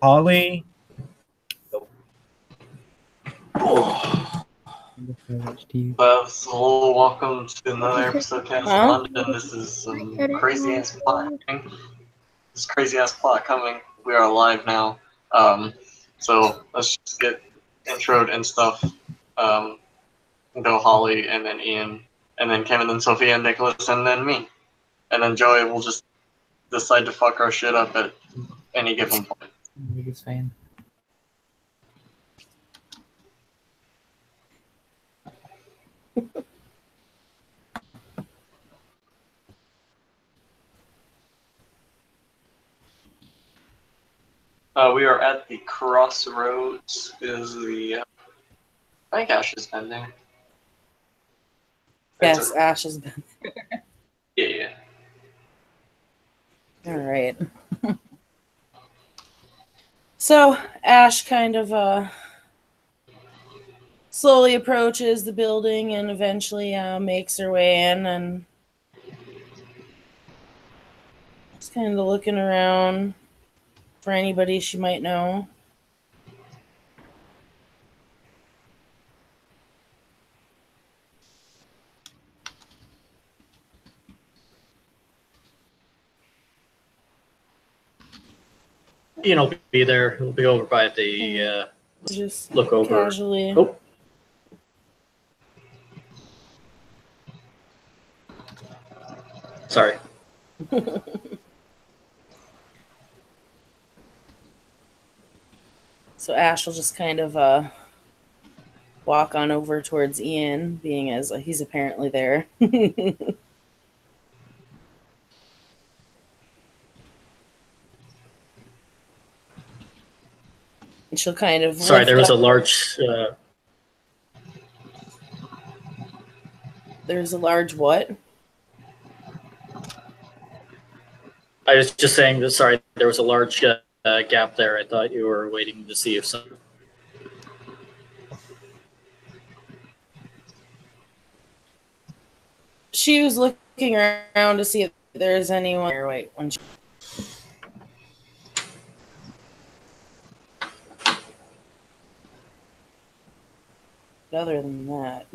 Holly. So welcome to another episode of Cast London. This is some crazy ass plot. This crazy ass plot coming. We are live now. So let's just get introed and stuff. Go Holly and then Ian and then Kevin and Sophia and Nicholas and then me. And then Joey will just decide to fuck our shit up at any given point. Biggest fan. We are at the crossroads. Is the I think Ash has been there. Yes, Ash has been there. Yeah. All right. So Ash kind of slowly approaches the building and eventually makes her way in and just kind of looking around for anybody she might know. Ian will be there. He'll be over by the just look over. Casually. Oh. Sorry. So Ash will just kind of walk on over towards Ian, being as he's apparently there. And she'll kind of Sorry, there was a large... There's a large what? I was just saying that, sorry, there was a large gap there. I thought you were waiting to see if some... She was looking around to see if there's anyone there. Wait, when she... Other than that.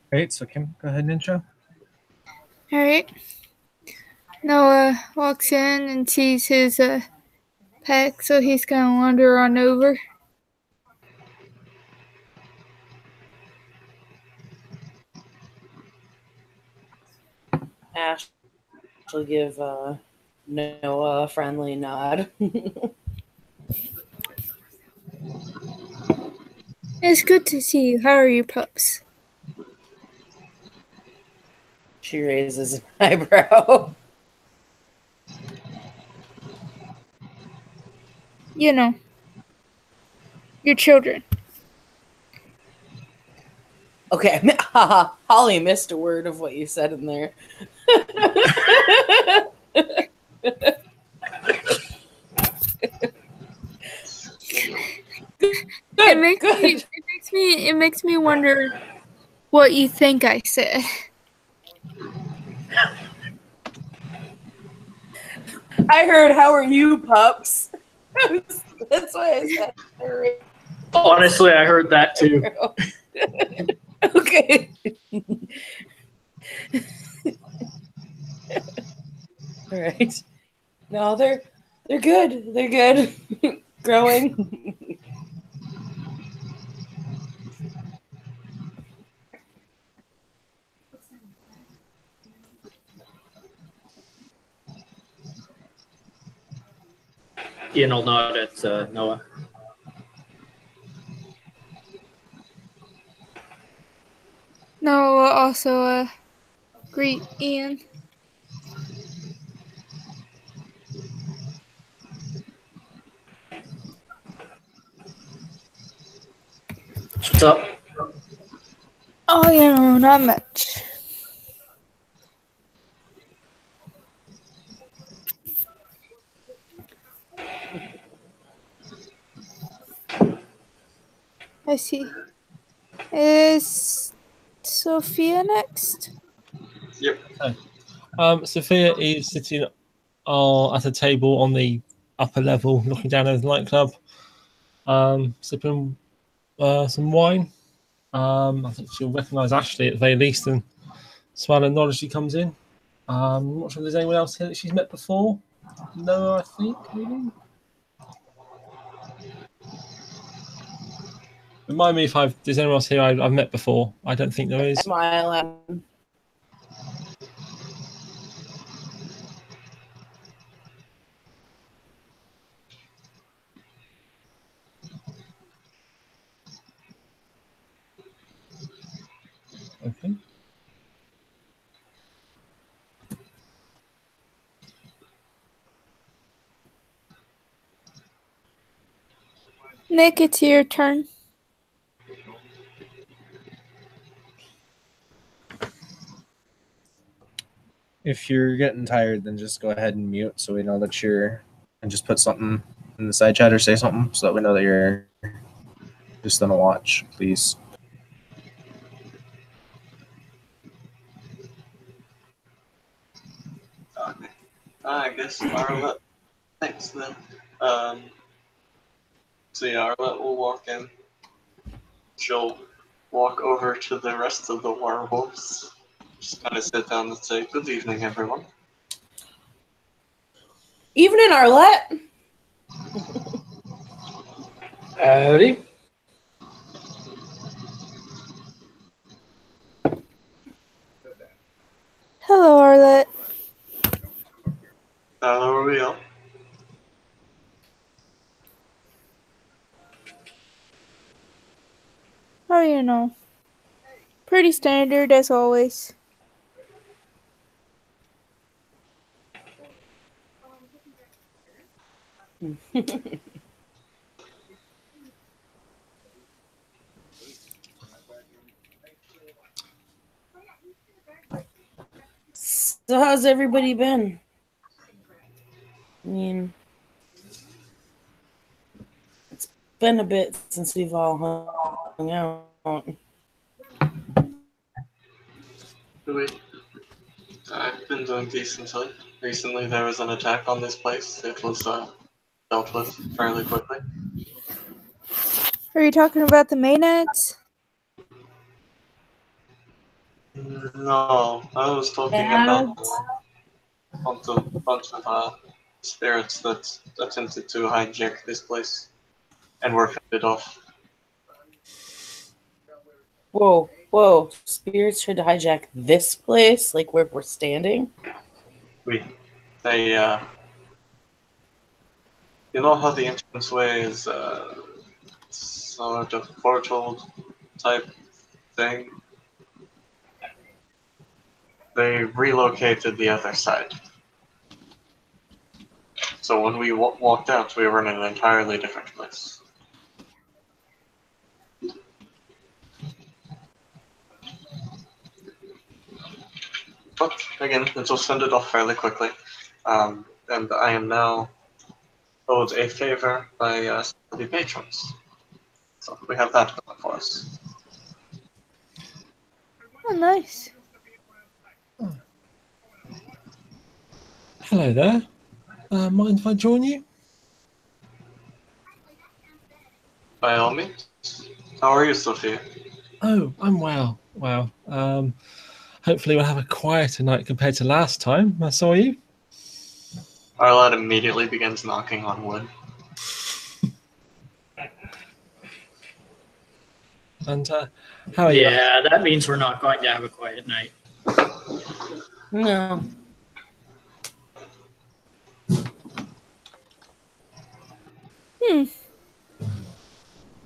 Great, so Kim, go ahead and intro. Alright. Noah walks in and sees his pack, so he's gonna wander on over. Ash will give Noah a friendly nod. It's good to see you. How are your pups? She raises an eyebrow. You know, your children. Okay, Holly missed a word of what you said in there. It makes me wonder what you think I said. I heard, "How are you, pups?" That's why I said. Honestly, I heard that too. Okay. All right. No, they're good. They're good. Growing. Ian will nod at Noah. Noah also greet Ian. What's up? Oh, you know, not much. I see. Is Sophia next? Yep. Sophia is sitting at a table on the upper level, looking down over the nightclub, sipping some wine. I think she'll recognise Ashley at the very least and smile and nod as she comes in. I'm not sure if there's anyone else here that she's met before. No, I think, maybe. Remind me if there's anyone else here I've met before. I don't think there is. Smile at him. Okay. Nick, it's your turn. If you're getting tired, then just go ahead and mute so we know that you're, and just put something in the side chat or say something so that we know that you're just on a watch, please. Okay. I guess Arlette. Thanks then. So yeah, Arlette will walk in. She'll walk over to the rest of the werewolves. Just kind of sit down and say, "Good evening, everyone." Evening, Arlette. Howdy. Hello, Arlette. How are we all? Oh, you know. Pretty standard as always. So how's everybody been? I mean, it's been a bit since we've all hung out. I've been doing decently. Recently there was an attack on this place. It was dealt with fairly quickly. Are you talking about the Maenads? No, I was talking about a bunch of spirits that attempted to hijack this place and were fended off. Whoa. Spirits tried to hijack this place, like where we're standing? They, you know how the entranceway is sort of portal type thing? They relocated the other side. So when we walked out, we were in an entirely different place. But again, it was fended off fairly quickly, and I am now owed a favor by the patrons. So we have that going for us. Oh, nice. Hello there. Mind if I join you? By all means. How are you, Sophia? Oh, I'm well. Wow. Hopefully we'll have a quieter night compared to last time I saw you. Arlette immediately begins knocking on wood. And how are you? Yeah, that means we're not going to have a quiet night. No.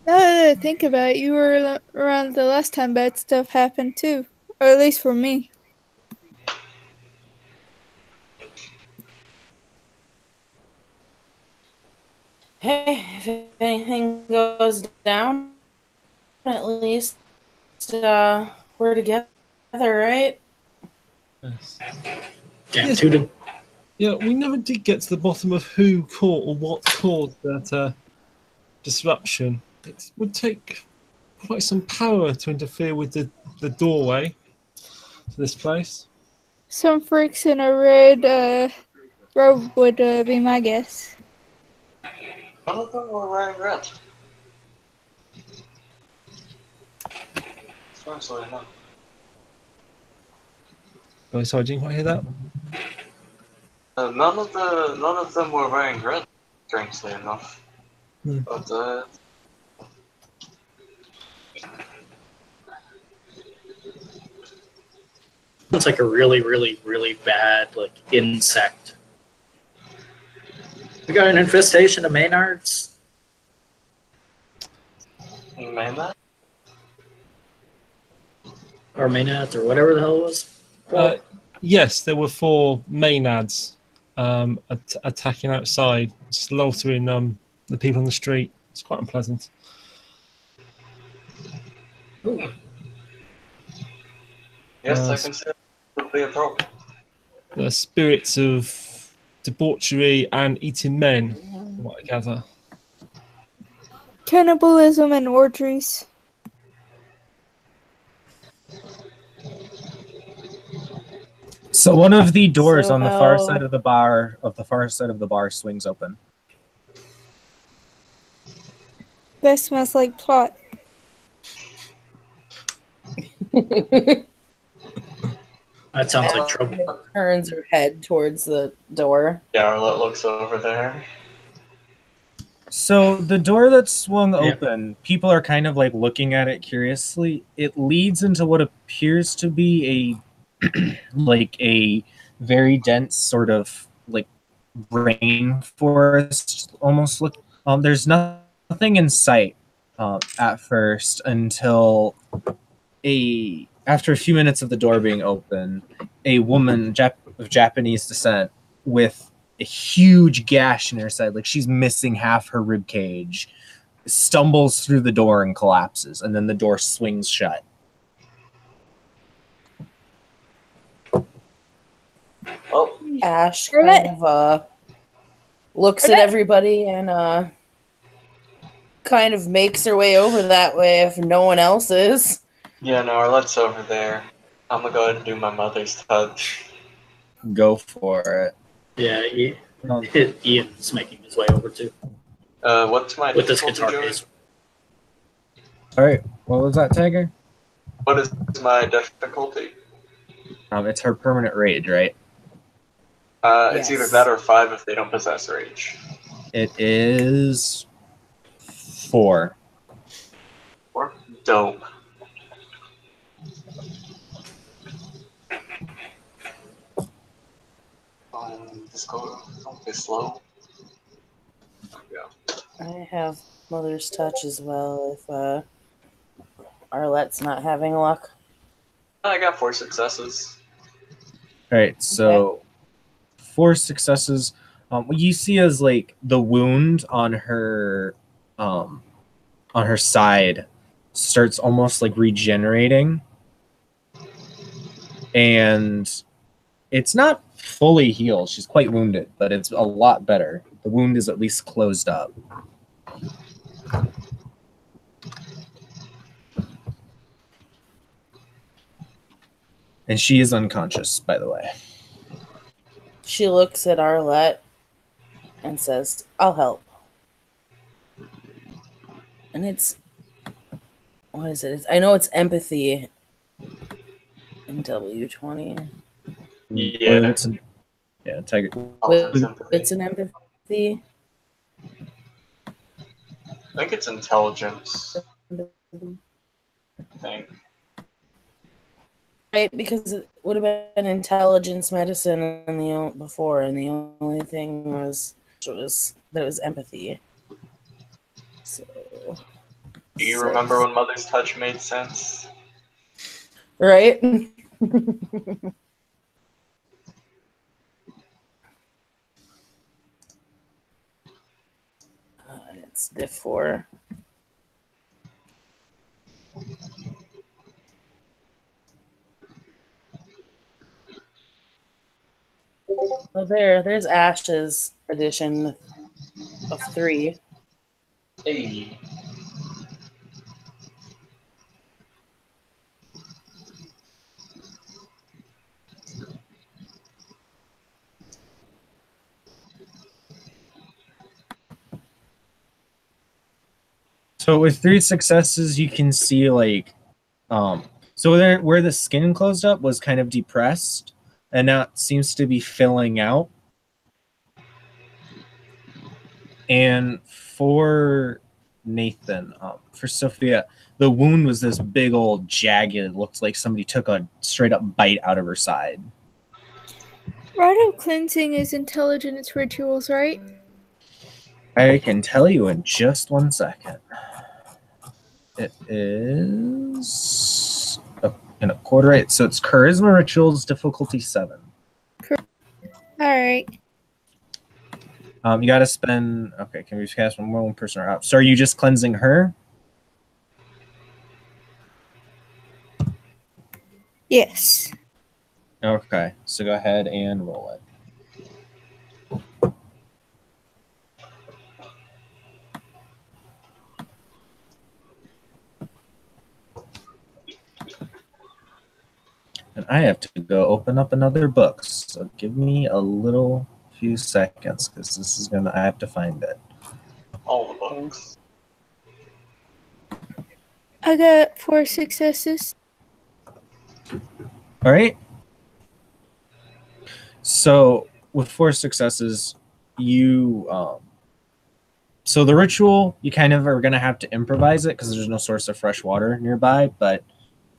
Now that I think about it, you were around the last time bad stuff happened too. Or at least for me. Hey, if anything goes down, at least we're together, right? Yes. Damn, Yes. tooted. Yeah, we never did get to the bottom of who caused or what caused that disruption. It would take quite some power to interfere with the doorway to this place. Some freaks in a red robe would be my guess. None of them were wearing red. Strangely enough. Oh, sorry, didn't quite hear that. None of them were wearing red. Strangely enough. But It's like a really, really, really bad like insect. We got an infestation of Maynards. Maynard? Or Maynads, or whatever the hell it was. Yes, there were 4 Maenads attacking outside, slaughtering the people on the street. It's quite unpleasant. Ooh. Yes, I consider it to be a problem. The spirits of debauchery and eating men, from what I gather. Cannibalism and orgies. So one of the doors So on the far side of the bar, swings open. That smells like plot. That sounds like trouble. Turns her head towards the door. Yeah, Arlette looks over there. So the door that swung open, people are kind of like looking at it curiously. It leads into what appears to be a like a very dense sort of like rainforest almost look. There's nothing in sight at first until after a few minutes of the door being open, a woman of Japanese descent with a huge gash in her side, like she's missing half her rib cage, stumbles through the door and collapses, and then the door swings shut. Oh, Ash kind of looks at everybody and kind of makes her way over that way if no one else is. yeah, no, Arlette's over there. I'm gonna go ahead and do my mother's touch. Go for it. Yeah, Ian's making his way over too. What's my With this difficulty, guitar Joey? case. All right, what was that, Tiger? What is my difficulty? It's her permanent rage, right? It's either that or 5 if they don't possess rage. It is 4. Or dope. Just go. Don't be slow. Yeah. I have Mother's Touch as well if Arlette's not having luck. I got 4 successes. All right, so 4 successes. What you see as like the wound on her side starts almost like regenerating, and it's not fully healed. She's quite wounded, but it's a lot better. The wound is at least closed up. And she is unconscious, by the way. She looks at Arlette and says, "I'll help." And it's, what is it? I know it's empathy in W20. Yeah. Tiger. It's an empathy. I think it's intelligence. I think. Right, because it would have been intelligence medicine and before, and the only thing was empathy. So, Do you remember when Mother's Touch made sense? right? It's diff 4. Oh, there's Ash's edition of 3. Hey. So with 3 successes, you can see like, so there where the skin closed up was kind of depressed, and now it seems to be filling out. And for Nathan, for Sophia, the wound was this big old jagged. It looked like somebody took a straight up bite out of her side. Rite of cleansing is intelligence rituals, right? I can tell you in just 1 second. It is in a quarter, right? So it's charisma rituals, difficulty 7. Alright. You got to spend. Okay, can we cast one more 1 person or up? So are you just cleansing her? Yes. Okay, so go ahead and roll it. And I have to go open up another book, so give me a little few seconds because this is gonna. I have to find it. All the books. I got 4 successes. All right. So with 4 successes, you so the ritual you kind of are gonna have to improvise it because there's no source of fresh water nearby. But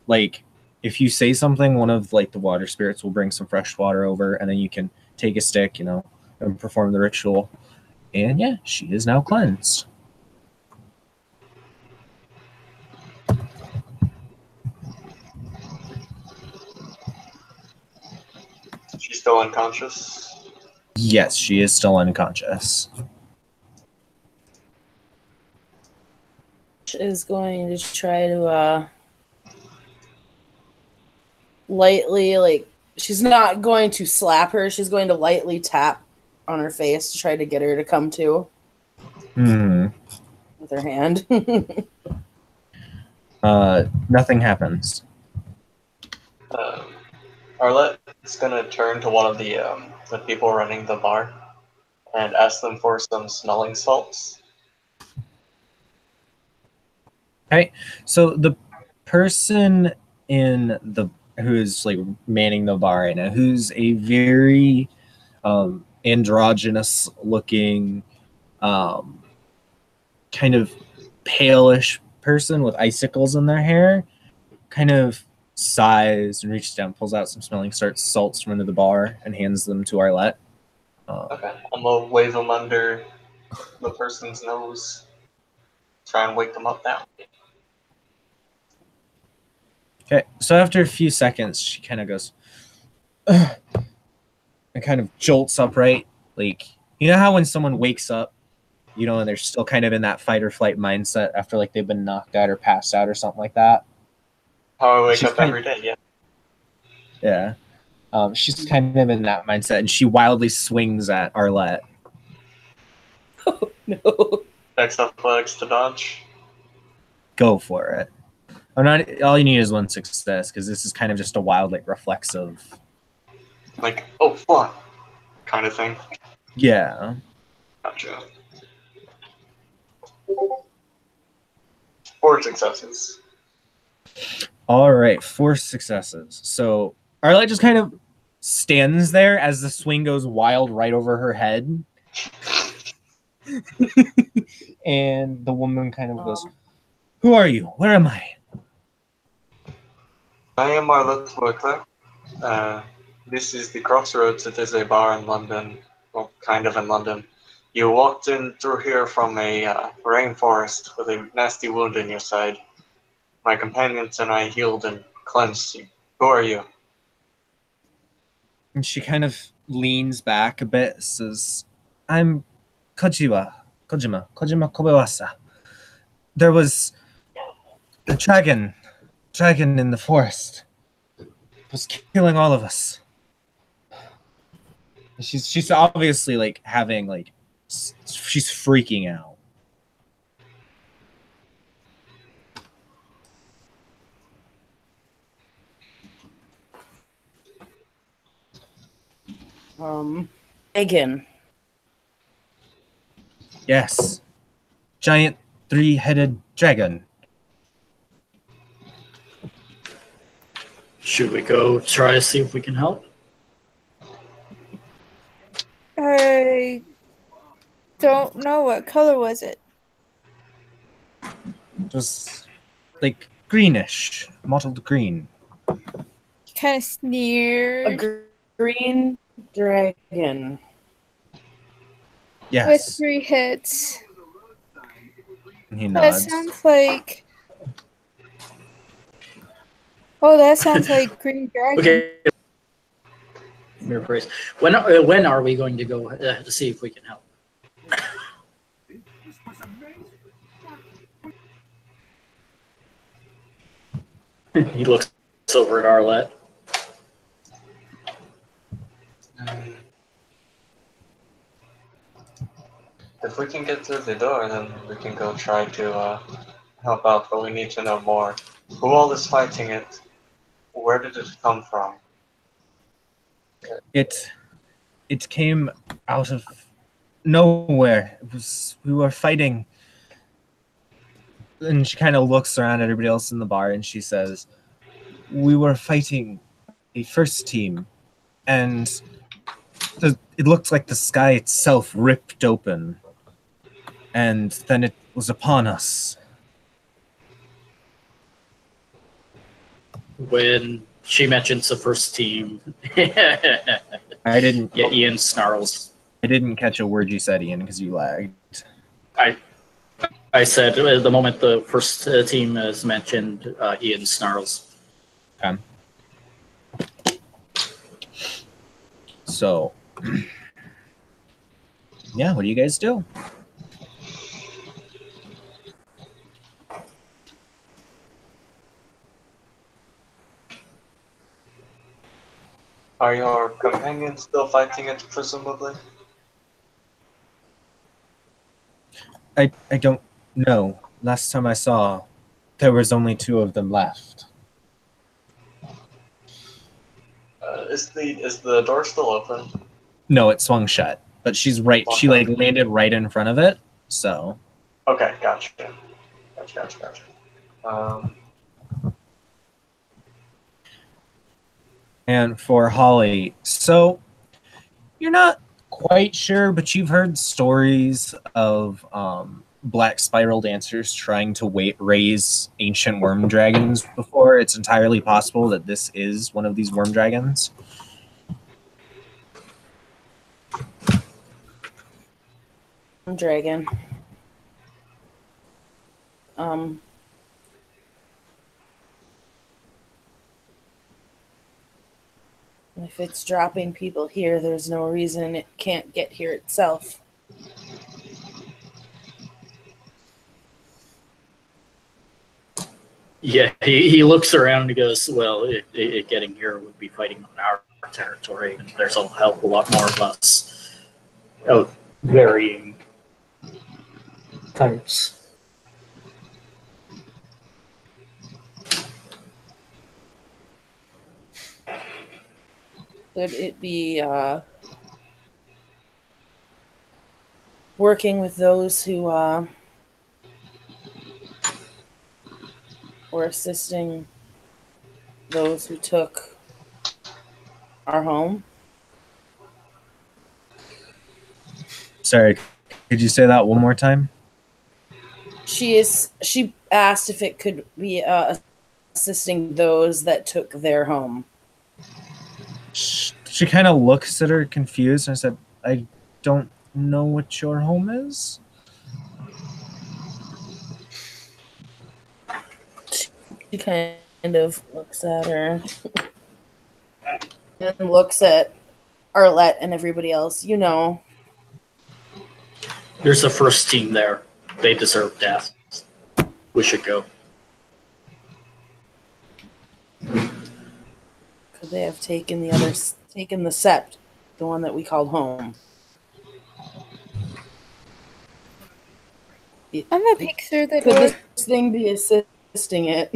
like if you say something, one of like the water spirits will bring some fresh water over, and then you can take a stick, and perform the ritual. And yeah, she is now cleansed. She's still unconscious. Yes, she is still unconscious. Is going to try to lightly, like, she's not going to slap her. She's going to lightly tap on her face to try to get her to come to with her hand. Nothing happens. Arlette's gonna turn to one of the people running the bar and ask them for some smelling salts. Okay, so the person who's like manning the bar right now, who's a very androgynous looking, kind of palish person with icicles in their hair, kind of sighs and reaches down, pulls out some smelling salts from under the bar, and hands them to Arlette. Okay, I'm gonna wave them under the person's nose. Try and wake them up now. Okay, so after a few seconds, she kind of goes, ugh, and kind of jolts upright. Like, you know how when someone wakes up, and they're still kind of in that fight or flight mindset after like they've been knocked out or passed out or something like that? How I wake up every day, yeah. Yeah. She's kind of in that mindset, and she wildly swings at Arlette. Oh, no. X athletics to dodge. Go for it. All you need is 1 success, because this is kind of just a wild, like, reflexive. Like, oh, fuck, kind of thing. Yeah. Gotcha. 4 successes. All right, 4 successes. So Arlette just kind of stands there as the swing goes wild right over her head. And the woman kind of goes, "Who are you? Where am I?" I am Arlette Workler. This is the Crossroads. It is a bar in London. Well, kind of in London. You walked in through here from a rainforest with a nasty wound in your side. My companions and I healed and cleansed you. Who are you? And she kind of leans back a bit, says, "I'm Kojima Kobewasa. There was a dragon in the forest. It was killing all of us." She's obviously like having like she's freaking out. Again. Yes. Giant three-headed dragon. Should we go try to see if we can help? I don't know. What color was it? It was like greenish, mottled green. Kind of sneered. Green dragon. Yes. With 3 heads. And he That nods. sounds like. Oh, that sounds like Green Dragon. Okay. Mere praise. When are we going to go to see if we can help? He looks over at Arlette. If we can get through the door, then we can go try to help out, but we need to know more. Who all is fighting it? Where did it come from? It came out of nowhere. We were fighting. And she kind of looks around at everybody else in the bar and she says, we were fighting a first team, and it looked like the sky itself ripped open, and then it was upon us. When she mentions the first team, I didn't. Yeah, Ian snarls. I didn't catch a word you said, Ian, because you lagged. I said the moment the first team is mentioned, Ian snarls. Okay. So, yeah, what do you guys do? Are your companions still fighting it, presumably? I don't know. Last time I saw, there was only 2 of them left. Is the door still open? No, it swung shut. But she's right. She like landed right in front of it. So. Okay, gotcha. And for Holly, so you're not quite sure, but you've heard stories of black spiral dancers trying to raise ancient worm dragons before. It's entirely possible that this is one of these worm dragons. Dragon. If it's dropping people here, there's no reason it can't get here itself. Yeah, he looks around and goes, well, it getting here would be fighting on our territory, and there's a hell of a lot more of us of varying types. Could it be working with those who were assisting those who took our home? Sorry, could you say that one more time? She asked if it could be assisting those that took their home. She kind of looks at her confused and I said, I don't know what your home is. She kind of looks at her and looks at Arlette and everybody else. You know. There's a first team there. They deserve death. We should go. Could they have taken the sept, the one that we called home? I'm gonna peek through the Could door. this thing be assisting it?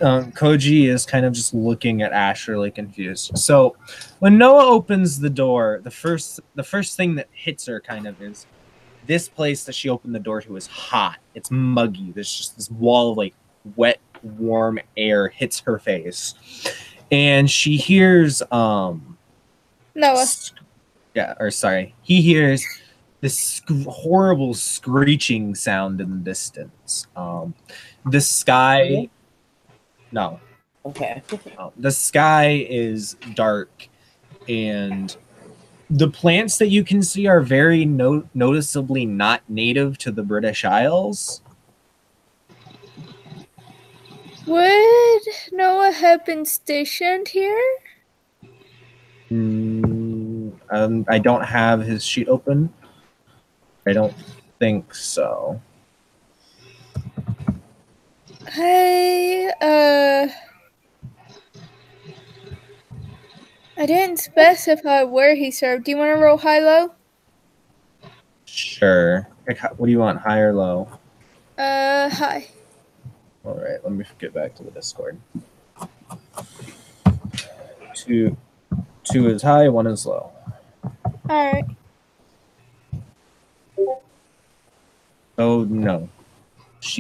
Koji is kind of just looking at Ash really confused. So when Noah opens the door, the first thing that hits her kind of is this place that she opened the door to is hot. It's muggy. There's just this wall of like wet, warm air hits her face, and she hears Noah. he hears this horrible screeching sound in the distance. The sky, no, Okay. the sky is dark, and the plants that you can see are very noticeably not native to the British Isles. Would Noah have been stationed here? I don't have his sheet open. I don't think so. I didn't specify where he served. Do you want to roll high-low? Sure. What do you want, high or low? High. All right, let me get back to the Discord. Two is high, 1 is low. All right. Oh no,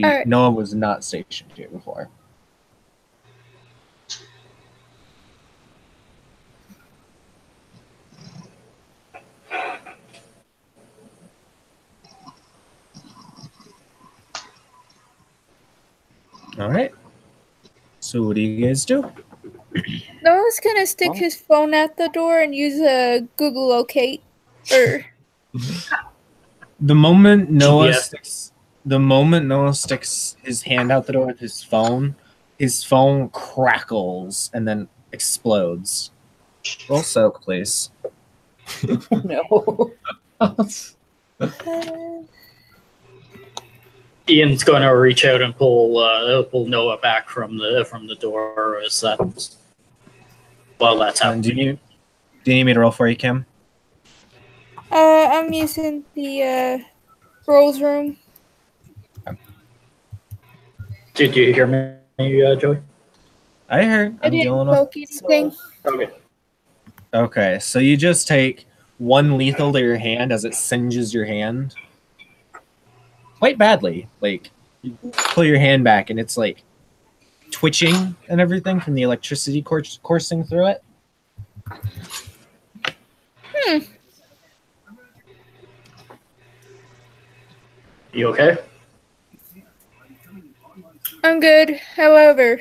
All right. Noah was not stationed here before. All right. So what do you guys do? Noah's gonna stick his phone at the door and use a Google Locate. The moment Noah GPS. sticks his hand out the door with his phone crackles and then explodes. Roll soak, please. No. Ian's going to reach out and pull Noah back from the door. Is that while that's happening? Do you need me to roll for you, Kim? I'm using the Rolls room. Did you hear me, Joey? I heard. I didn't poke anything. Okay. Okay, so you just take one lethal to your hand as it singes your hand quite badly. Like, you pull your hand back and it's like twitching and everything from the electricity coursing through it. You okay? I'm good. However,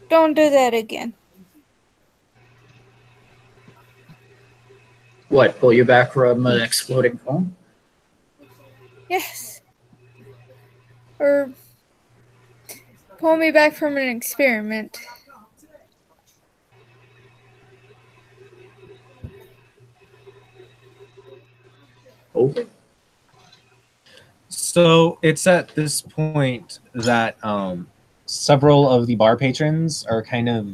don't do that again. What, pull you back from an exploding phone? Yes. Or pull me back from an experiment. Oh. So it's at this point that several of the bar patrons are kind of...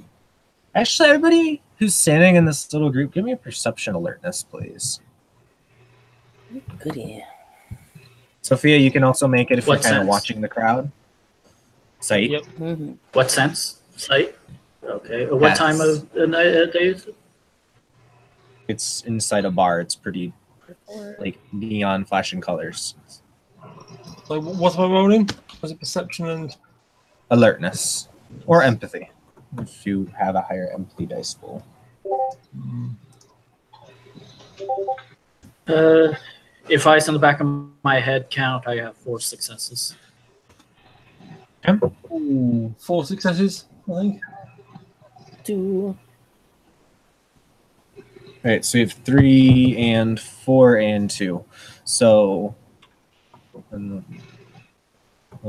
Actually, everybody who's standing in this little group, give me a perception alertness, please. Goody. Sophia, you can also make it if What you're kind of sense? watching the crowd. Sight. Yep. Mm-hmm. What sense? Sight? Okay. What Yes. time of the night day is it? It's inside a bar. It's pretty like neon flashing colors. So what am I rolling? Was it perception and Alertness or empathy if you have a higher empathy dice pool. If eyes on the back of my head count, I have 4 successes. Ooh, 4 successes, I think. 2. All right, so you have 3 and 4 and 2. So let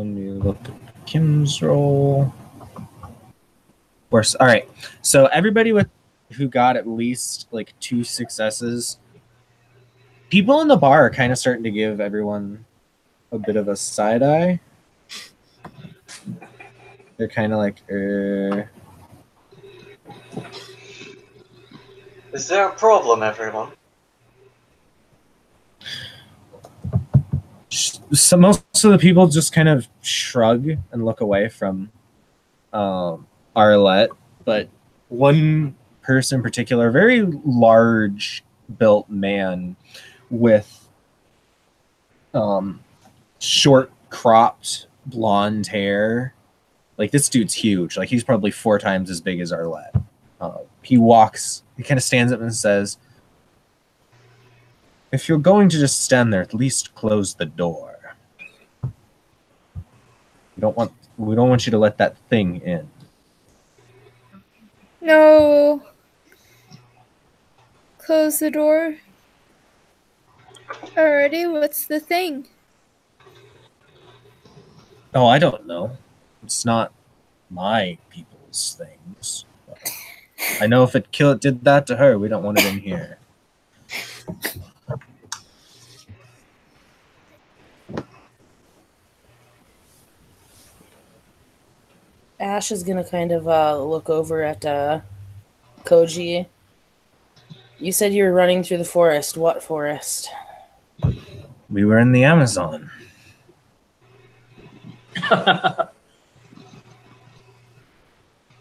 me look at Kim's roll. Worse. All right. So everybody who got at least like 2 successes, people in the bar are kind of starting to give everyone a bit of a side eye. They're kind of like, Is there a problem, everyone? So most of the people just kind of shrug and look away from Arlette, but one person in particular, a very large built man with short cropped blonde hair. Like, this dude's huge. Like, he's probably 4 times as big as Arlette. He kind of stands up and says, "If you're going to just stand there, at least close the door. We don't want you to let that thing in." No. Close the door. Alrighty, what's the thing? Oh, I don't know. It's not my people's things. I know if it did that to her, we don't want it in here. Ash is gonna kind of look over at Koji. You said you were running through the forest. What forest? We were in the Amazon.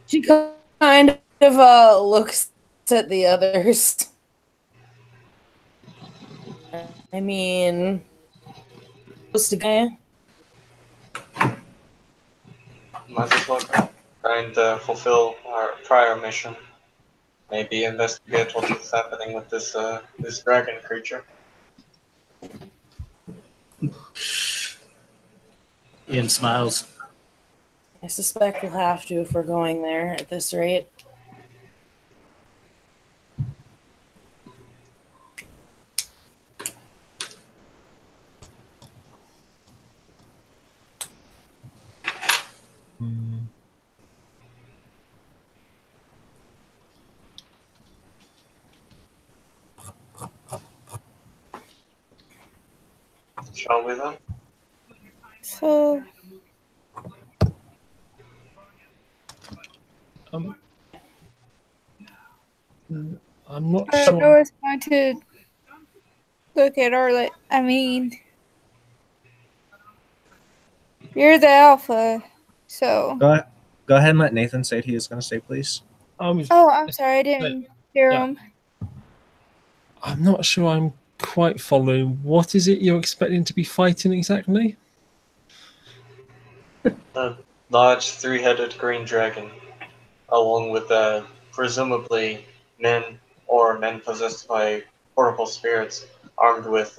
She kind of looks at the others. I mean, supposed to go. Might as well try and fulfill our prior mission. Maybe investigate what is happening with this dragon creature. Ian smiles. I suspect we'll have to if we're going there at this rate. Shall we then? So, I'm not I sure. was going to look at Arlette. I mean, you're the alpha, so. Go ahead and let Nathan say what he is going to say, please. Oh, I'm sorry, I didn't hear him. I'm not sure I'm quite following. What is it you're expecting to be fighting exactly? The large 3-headed green dragon, along with presumably men or men possessed by horrible spirits, armed with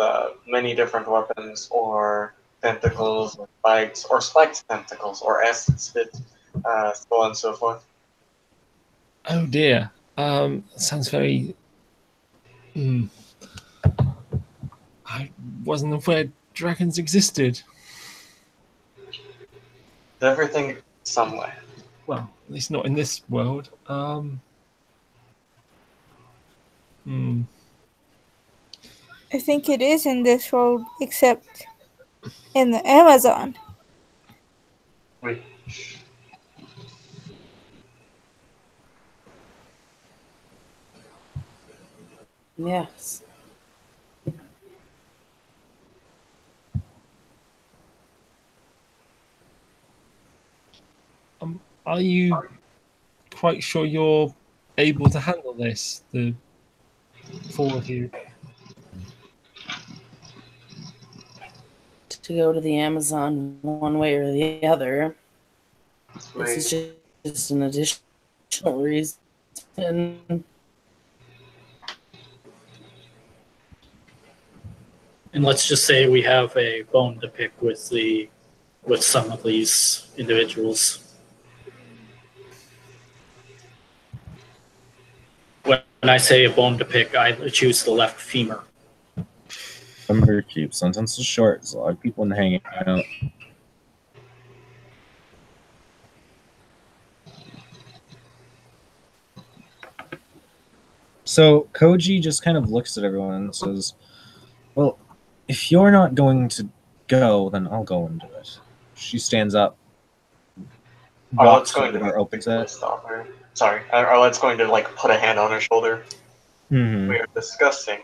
many different weapons or tentacles or spikes or spiked tentacles or acid spit, so on and so forth. Oh dear. Sounds very. I wasn't aware dragons existed. Everything somewhere. Well, at least not in this world. I think it is in this world, except in the Amazon. Wait. Yes. Are you quite sure you're able to handle this? The 4 of you. To go to the Amazon one way or the other. This is just an additional reason. And let's just say we have a bone to pick with some of these individuals. When I say a bone to pick, I choose the left femur. Remember, keep sentences short. There's a lot of people in hanging out. So Koji just kind of looks at everyone and says, "Well, if you're not going to go, then I'll go and do it." She stands up, walks to the door, opens it. Stop her. Sorry, Arlette's going to put a hand on her shoulder. Mm-hmm. We are discussing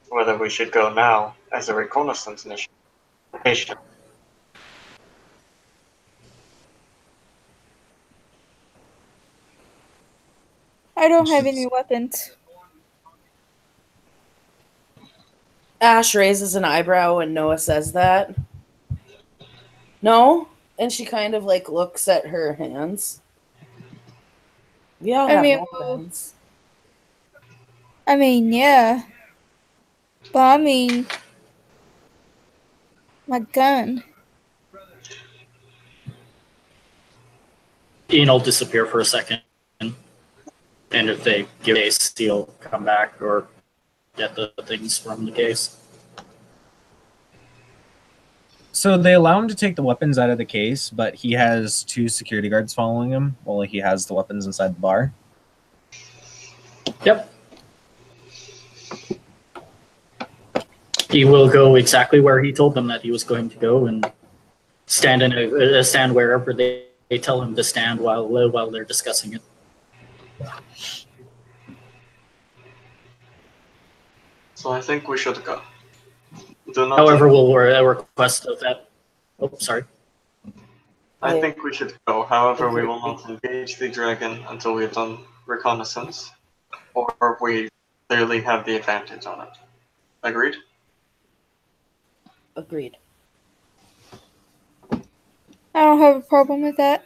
whether we should go now as a reconnaissance mission. I don't have any weapons. Ash raises an eyebrow when Noah says that. No? And she kind of like looks at her hands. We all have weapons. I mean, yeah. But I mean, my gun. Ian will disappear for a second, and if they give a case, he'll come back or get the things from the case. So they allow him to take the weapons out of the case, but he has 2 security guards following him while he has the weapons inside the bar. Yep. He will go exactly where he told them that he was going to go and stand in a stand wherever they tell him to stand while they're discussing it. So I think we should go. However, we'll request of that. Oh, sorry. I think we should go. However, we will not engage the dragon until we have done reconnaissance, or we clearly have the advantage on it. Agreed? Agreed. I don't have a problem with that.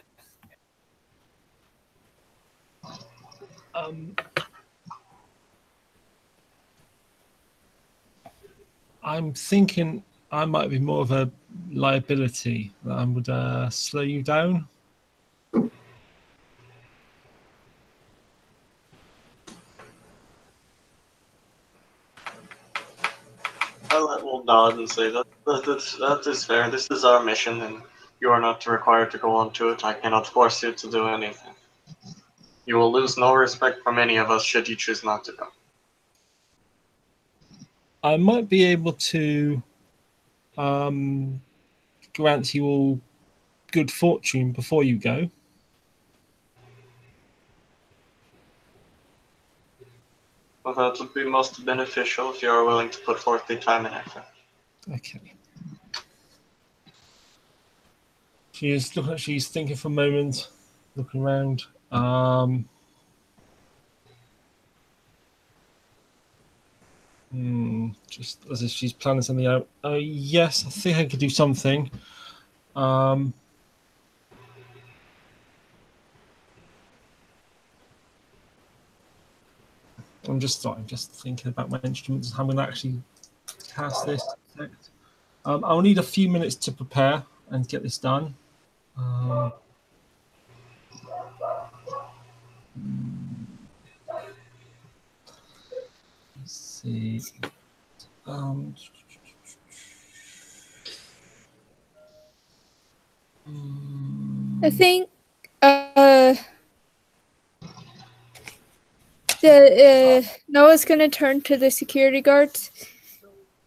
I'm thinking I might be more of a liability. I would slow you down. We'll nod and say that is fair. This is our mission, and you are not required to go on to it. I cannot force you to do anything. You will lose no respect from any of us should you choose not to go. I might be able to grant you all good fortune before you go. Well, that would be most beneficial if you are willing to put forth the time and effort. Okay. She's thinking for a moment, looking around. Just as if she's planning something out. Yes, I think I could do something. I'm just thinking about my instruments, how I'm going to actually cast this effect. I'll need a few minutes to prepare and get this done. Let's see. I think Noah's gonna turn to the security guards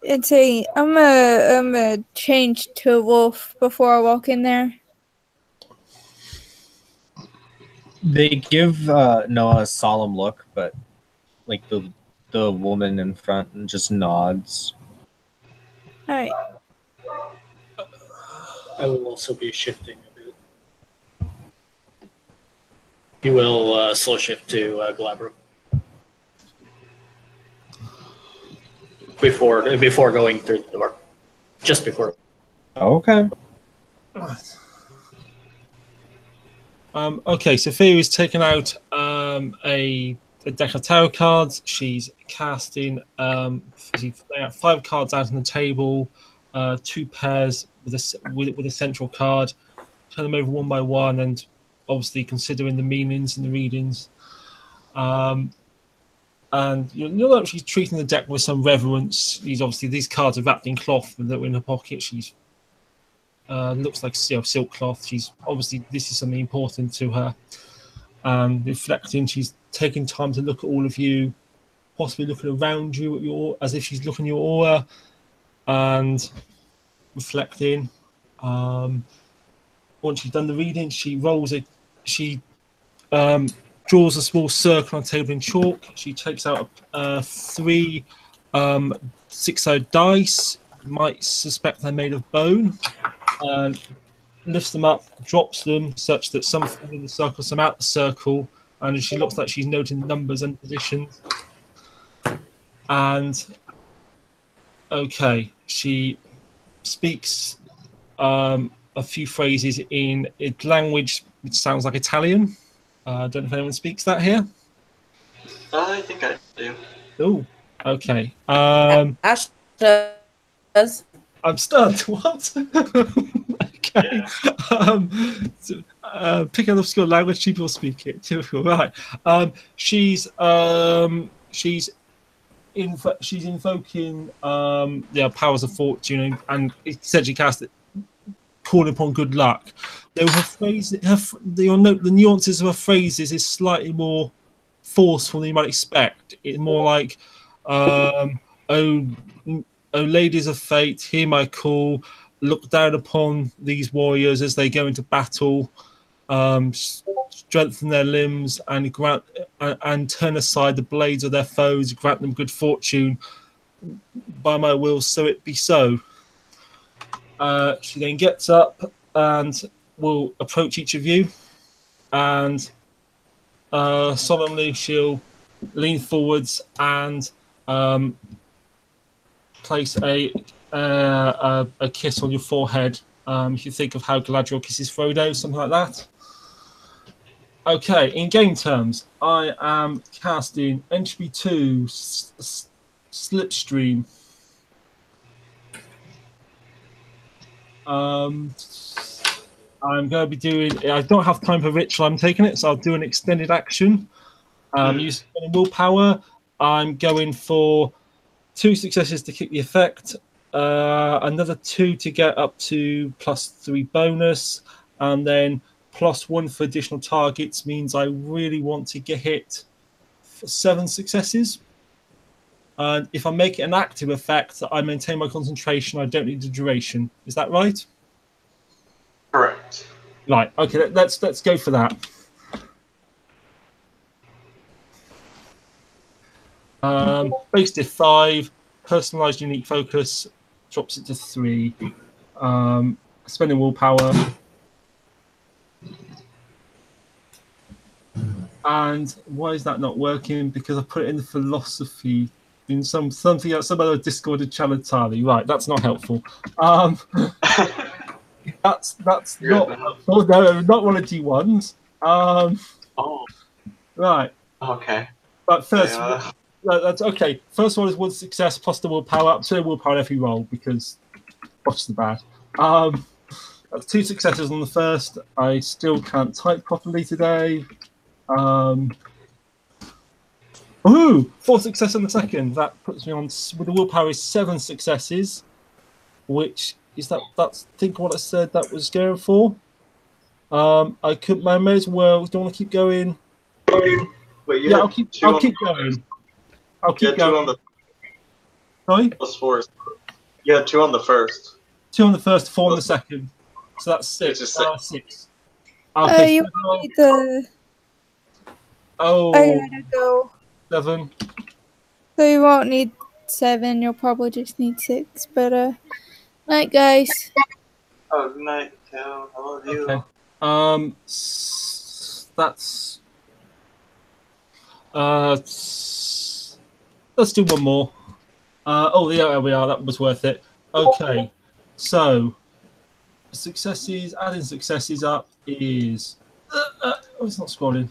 and say, I'm a change to a wolf before I walk in there. They give Noah a solemn look, but like the woman in front just nods. All right. I will also be shifting a bit. He will slow shift to Glabro. Before going through the door. Just before. Okay. Okay, Sophia is taking out a deck of tarot cards. She's casting. She's laying out 5 cards out on the table, 2 pairs with a central card. Turn them over one by one, and obviously considering the meanings and the readings. And you'll know she's treating the deck with some reverence. These cards are wrapped in cloth that were in her pocket. She's looks like silk cloth. She's obviously, this is something important to her. And reflecting, she's taking time to look at all of you, possibly looking around you as if she's looking at your aura, and reflecting. Once she's done the reading, she draws a small circle on a table in chalk. She takes out 3 6-sided dice. You might suspect they're made of bone. Lifts them up, drops them such that some fall in the circle, some out the circle, and she looks like she's noting numbers and positions. And Okay, she speaks a few phrases in a language which sounds like Italian. I don't know if anyone speaks that here. I think I do. Oh, okay. Ash does. I'm stunned. What? Okay. Pick an obscure language. People speak it. Typical. Right. She's invoking powers of fortune and essentially cast it, calling upon good luck. Though her phrase, you'll note the nuances of her phrases is slightly more forceful than you might expect. It's more like, oh, ladies of fate, hear my call. Look down upon these warriors as they go into battle. Strengthen their limbs and grant and turn aside the blades of their foes. Grant them good fortune. By my will, so it be so. She then gets up and will approach each of you, and solemnly she'll lean forwards and place a kiss on your forehead. If you think of how Galadriel kisses Frodo, something like that. Okay, in game terms, I am casting Entropy 2 Slipstream. I'm going to be doing. I don't have time for ritual. I'm taking it, so I'll do an extended action. Using willpower, I'm going for 2 successes to kick the effect, another 2 to get up to +3 bonus, and then +1 for additional targets means I really want to get hit for 7 successes. And if I make it an active effect, I maintain my concentration. I don't need the duration. Is that right? Correct. Right. Okay. Let's go for that. Base diff 5. Personalized unique focus drops it to 3. Spending willpower. And why is that not working? Because I put it in the philosophy in something else, some other discorded Chalatali. Right, that's not helpful. That's not helpful. No, not one of G1s. Oh. Right. Okay. But first, that's okay. First one is 1 success plus the willpower. Up to the willpower in every roll because what's the bad? That's 2 successes on the first. I still can't type properly today. 4 success on the second. That puts me on with the willpower is 7 successes, which is that's I think what I said that was going for. I could I may as well. Do you want to keep going? Wait, Yeah, I'll keep going. I'll keep going. 2 on the Sorry? +4. You had 2 on the first. 2 on the first, 4 on the second. So that's 6. It's 6. Okay. You need the. Oh. I gotta go. 7. So you won't need 7. You'll probably just need 6. But night, guys. Oh, good night, Cal. I love you. Okay. That's. Let's do one more. Oh, yeah, there we are. That was worth it. Okay. So, successes, adding successes up is. Oh, it's not scrolling.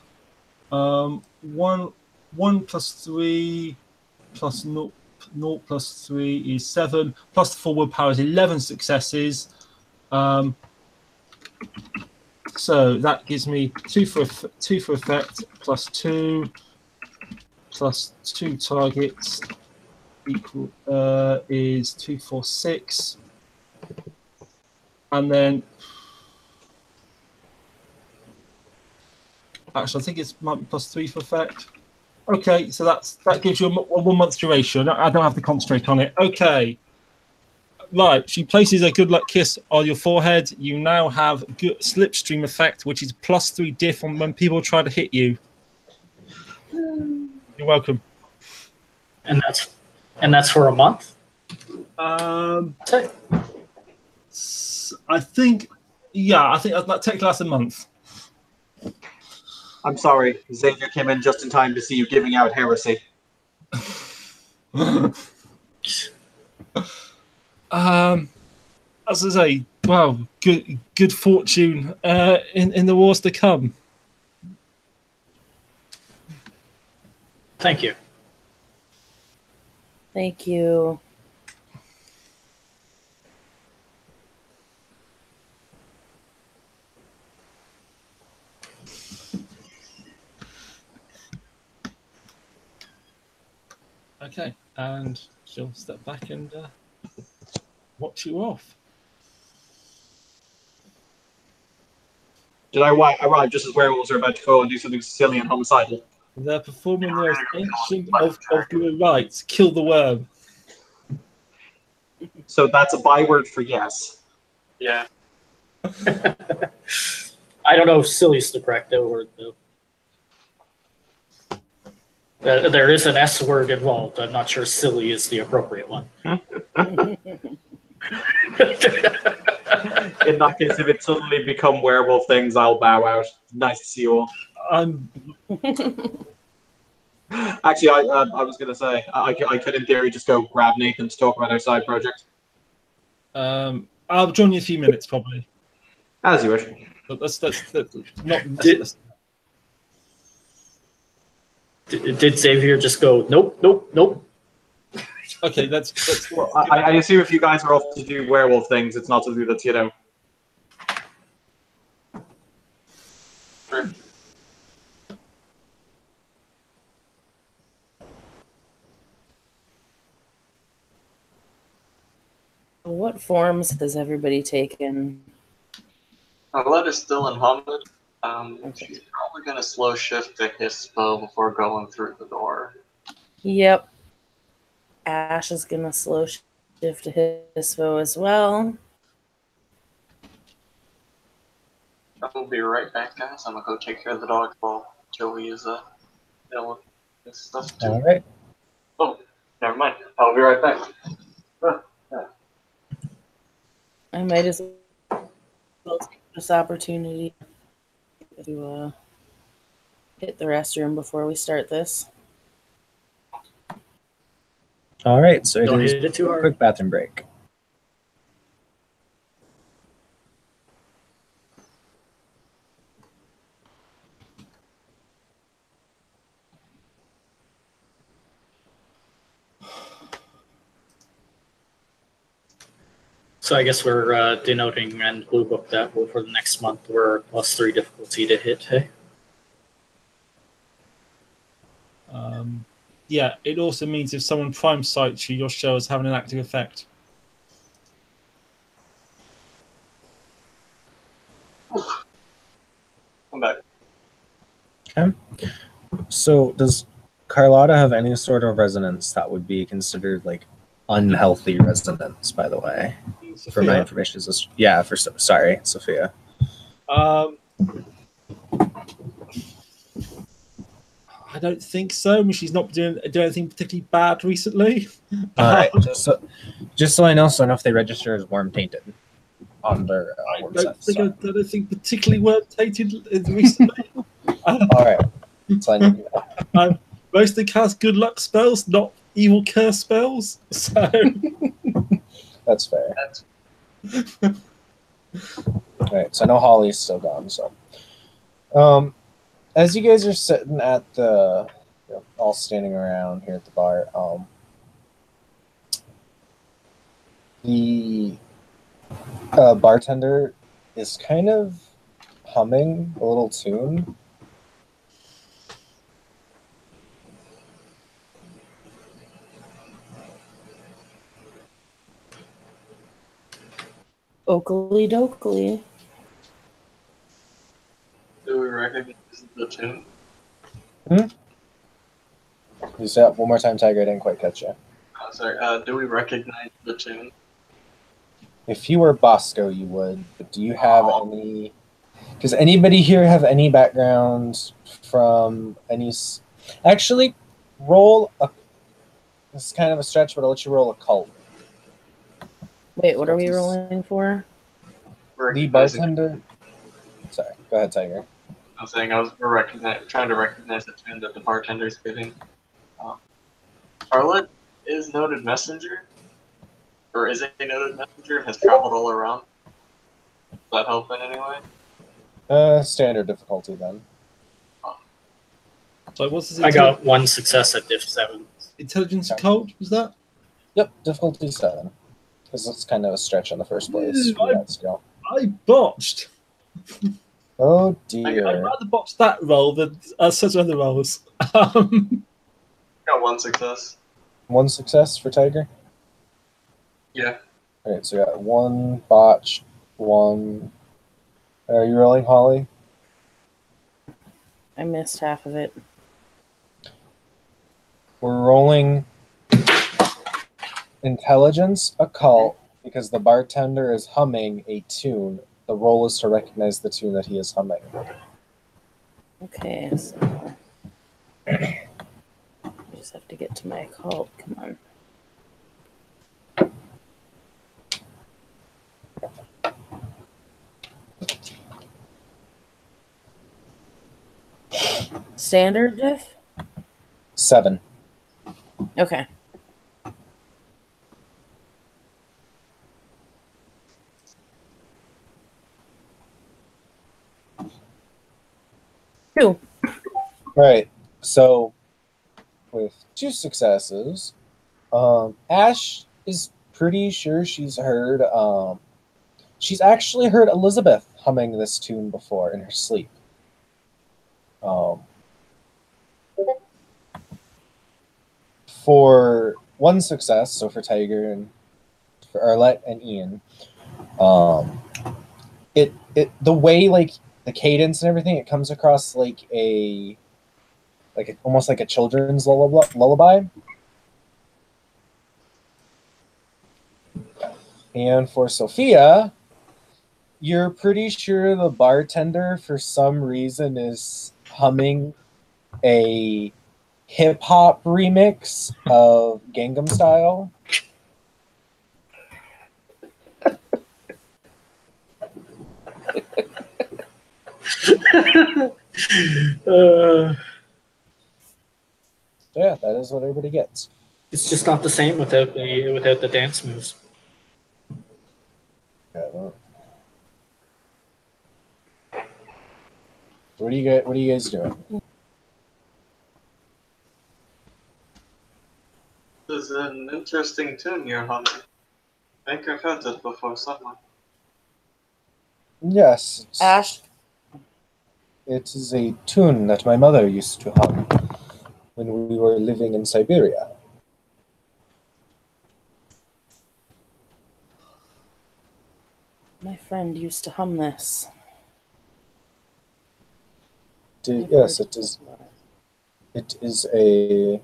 1 plus 3 plus 0 plus 3 is 7 plus the 4 willpower is 11 successes. So that gives me 2 for effect plus 2 plus 2 targets equal is 2, 4, 6, and then actually I think it's plus 3 for effect. Okay, so that gives you a 1 month duration. I don't have to concentrate on it. Okay. Right, she places a good luck kiss on your forehead. You now have good slipstream effect, which is plus 3 diff on when people try to hit you. You're welcome. And that's for a month? I think that takes last a month. I'm sorry, Xavier came in just in time to see you giving out heresy. As I say, well, good fortune in the wars to come. Thank you. Thank you. Okay, and she'll step back and watch you off. Did I arrive just as werewolves are about to go and do something silly and homicidal? They're performing the most ancient of good rites, kill the worm. So that's a byword for yes. Yeah. I don't know if silly is the correct word, though. There is an S word involved. I'm not sure silly is the appropriate one. In that case, if it suddenly become werewolf things, I'll bow out. Nice to see you all. Actually, I was going to say, I could in theory just go grab Nathan to talk about our side project. I'll join you in a few minutes, probably. As you wish. But that's not... Did Xavier just go, nope, nope, nope? Okay, that's well, I assume if you guys are off to do werewolf things, it's not something that's, you know... What forms has everybody taken? Arlette is still in Hamid. She's probably going to slow shift to Hispo before going through the door. Yep. Ash is gonna slow shift to Hispo as well. I will be right back, guys. I'm going to go take care of the dog while Joey is dealing with this stuff too. All right. Oh, never mind. I'll be right back. I might as well take this opportunity to hit the restroom before we start this. All right, so Don't it is hit it too a hard. quick bathroom break. So I guess we're denoting and blue book that for the next month we're +3 difficulty to hit, hey? Yeah, it also means if someone prime sights you, your show is having an active effect. I'm back. Okay. So does Carlotta have any sort of resonance that would be considered like unhealthy resonance, by the way? Sophia? For my information, is this, yeah, sorry, Sophia. I don't think so. I mean, she's not doing anything particularly bad recently. All right, just so I know if they register as worm tainted on their worm I set. don't think particularly worm tainted recently. All right, so I need to mostly cast good luck spells, not evil curse spells. So that's fair. All right, so I know Holly's still gone. So, as you guys are sitting at the, all standing around here at the bar, the bartender is kind of humming a little tune. Oakley dokley. Do we recognize the tune? You say that one more time, Tiger. I didn't quite catch you. Oh, sorry. Do we recognize the tune? If you were Bosco, you would. But do you have any? Does anybody here have any background from any? Actually, roll a. This is kind of a stretch, but I'll let you roll a cult. Wait, what are we rolling for? The bartender. Sorry, go ahead, Tiger. I was saying trying to recognize the tune that the bartender's giving. Arlette is noted messenger. or is a noted messenger, has traveled all around. Does that help in any way? Standard difficulty then. So what's this? I got 1 success at diff 7. Intelligence occult, was that? Yep, difficulty 7. Because it's kind of a stretch in the first place for that skill. I botched. Oh I'd dear. rather botch that roll than such other rolls. Got 1 success. 1 success for Tiger? Yeah. Alright, so we got 1 botch, 1. Are you rolling, Holly? I missed half of it. We're rolling intelligence occult because the bartender is humming a tune. The roll is to recognize the tune that he is humming. Okay, so I just have to get to my occult. Come on. Standard diff? 7. Okay. Two. Right. So with 2 successes, Ash is pretty sure she's actually heard Elizabeth humming this tune before in her sleep. For 1 success, so for Tiger and for Arlette and Ian, the way like the cadence and everything, it comes across like almost like a children's lullaby. And for Sophia, you're pretty sure the bartender for some reason is humming a hip-hop remix of Gangnam Style. Yeah, that is what everybody gets. It's just not the same without the dance moves. Yeah, well. What are you guys doing? This is an interesting tune you're humming. I think I've heard it before somewhere. Yes. Ash? It is a tune that my mother used to hum when we were living in Siberia. My friend used to hum this. Yes, it is. It is a.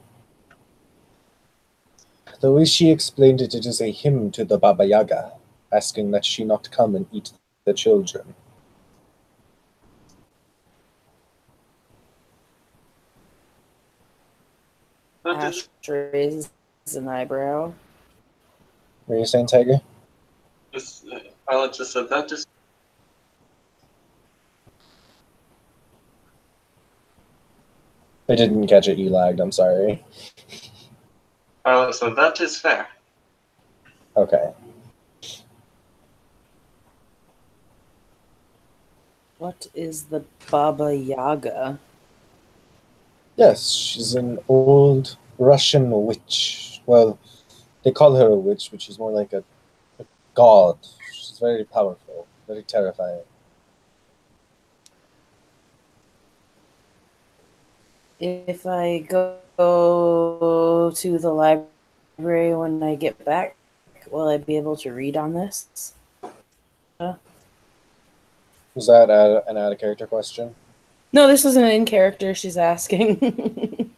The way she explained it, it is a hymn to the Baba Yaga, asking that she not come and eat the children. Ash raises an eyebrow. What are you saying, Tiger? I just said that. Just I didn't catch it. You lagged. I'm sorry. so that is fair. Okay. What is the Baba Yaga? Yes, she's an old Russian witch. Well, they call her a witch, but she's more like a god. She's very powerful, very terrifying. If I go to the library when I get back, will I be able to read on this? Was that an out-of-character question? No, this is an in-character she's asking.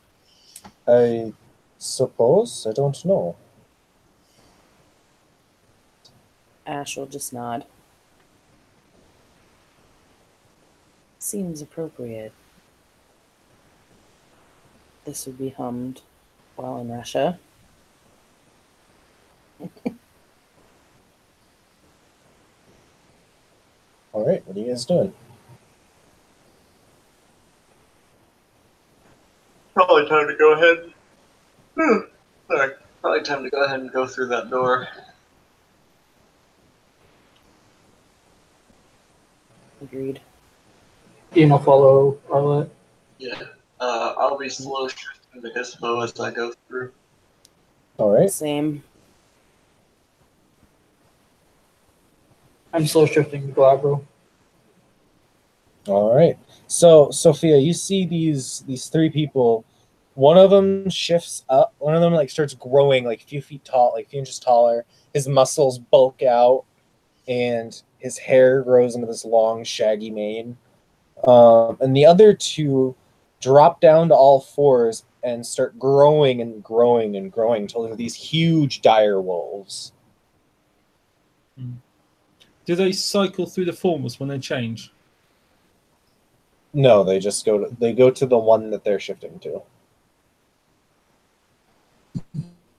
I suppose. I don't know. Ash will just nod. Seems appropriate. This would be hummed while in Russia. All right, what are you guys doing? Probably time to go ahead. Sorry. Probably time to go ahead and go through that door. Agreed. Ian will follow Arlette. Yeah. I'll be slow shifting the Hispo as I go through. All right. Same. I'm slow shifting Glabro. All right. So, Sophia, you see these three people. One of them shifts up. One of them like starts growing like a few feet tall, like a few inches taller. His muscles bulk out, and his hair grows into this long, shaggy mane. And the other two drop down to all fours and start growing and growing and growing until they're these huge dire wolves. Do they cycle through the formers when they change? No, they just go to the one that they're shifting to.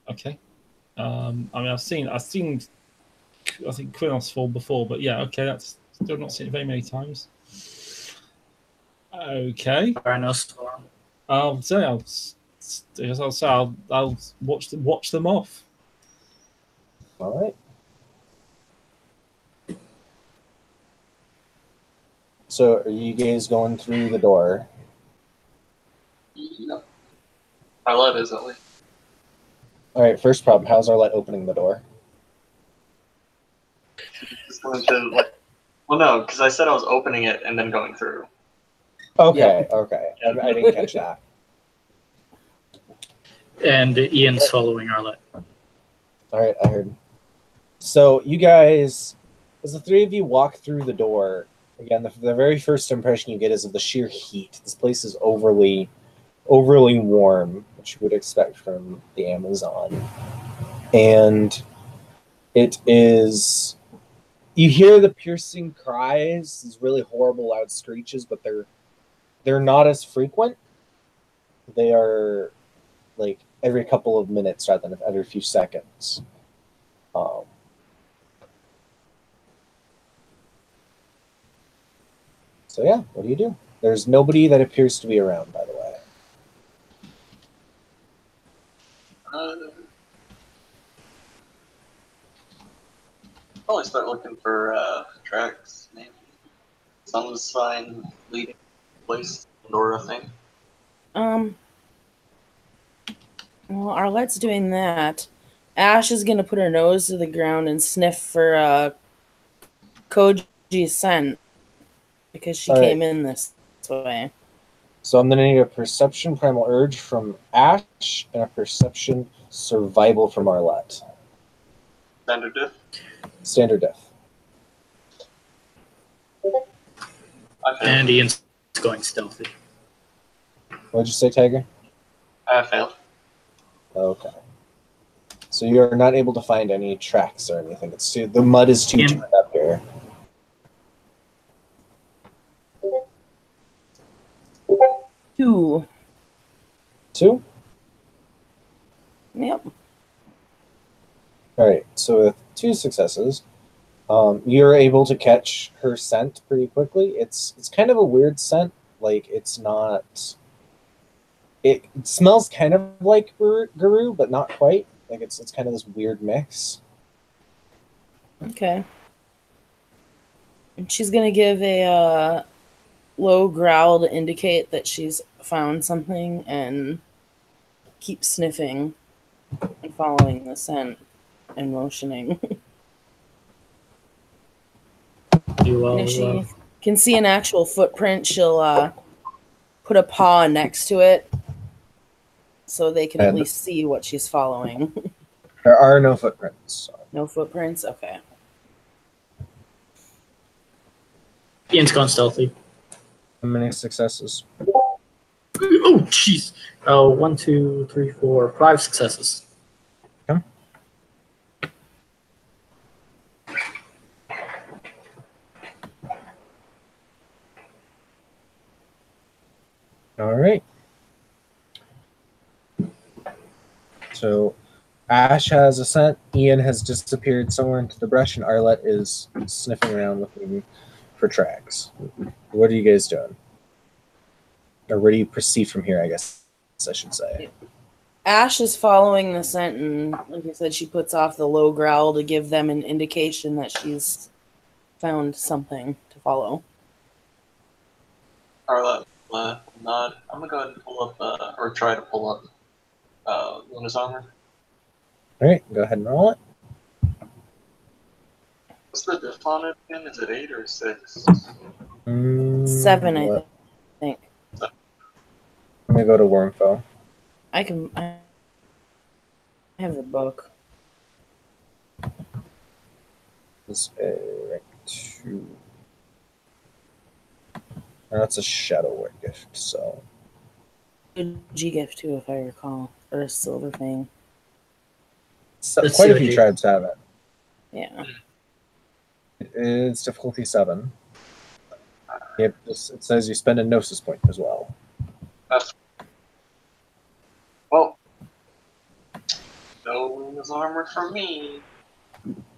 Okay. I mean, I've seen, I think Quinos fall before, but yeah, okay, that's still not seen it very many times. Okay. I'll watch them off. All right. So, are you guys going through the door? Yep. Arlette is, at least. All right. First problem: how's Arlette opening the door? Just going to, like, well, no, because I said I was opening it and then going through. Okay. Okay. I didn't catch that. And Ian's following Arlette. All right, I heard. So you guys, as the three of you walk through the door, again, the very first impression you get is of the sheer heat. This place is overly warm, which you would expect from the Amazon. And it is, you hear the piercing cries, these really horrible loud screeches, but they're not as frequent. They are like every couple of minutes rather than every few seconds. So yeah, what do you do? There's nobody that appears to be around, by the way. Probably start looking for tracks, maybe. Some sign leading place, door, I think. Well, Arlette's doing that. Ash is gonna put her nose to the ground and sniff for Koji's scent because she came in this way. So I'm gonna need a perception primal urge from Ash and a perception survival from Arlette. Standard diff. Standard diff. And Ian's going stealthy. What'd you say, Tiger? I failed. Okay. So you're not able to find any tracks or anything. It's too, the mud is too turned up here. Two. Yep. All right. So with 2 successes, you're able to catch her scent pretty quickly. It's kind of a weird scent. Like it's not. It smells kind of like Guru, but not quite. Like it's kind of this weird mix. Okay. And she's gonna give a low growl to indicate that she's found something and keep sniffing and following the scent and motioning. And if she can see an actual footprint, she'll put a paw next to it so they can at least see what she's following. There are no footprints. So. No footprints? Okay. Ian's gone stealthy. How many successes? Oh, jeez. 1, 2, 3, 4, 5 successes. Okay. All right. So Ash has a scent. Ian has disappeared somewhere into the brush, and Arlette is sniffing around looking for tracks. What are you guys doing? Or where do you proceed from here, I guess I should say. Ash is following the scent, and like I said, she puts off the low growl to give them an indication that she's found something to follow. Arlette nod. I'm gonna go ahead and pull up, or try to pull up, Luna's armor. All right, go ahead and roll it. What's the diff on it again? Is it 8 or 6? 7, I think. Let me go to Wormfo. I have the book. It's a rank 2. And that's a Shadow gift, so. G gift too, if I recall, or a silver thing. So, Let's quite see a what few you- tribes have it. Yeah. It is difficulty 7. It says you spend a Gnosis point as well. Well, no Luna's armor for me.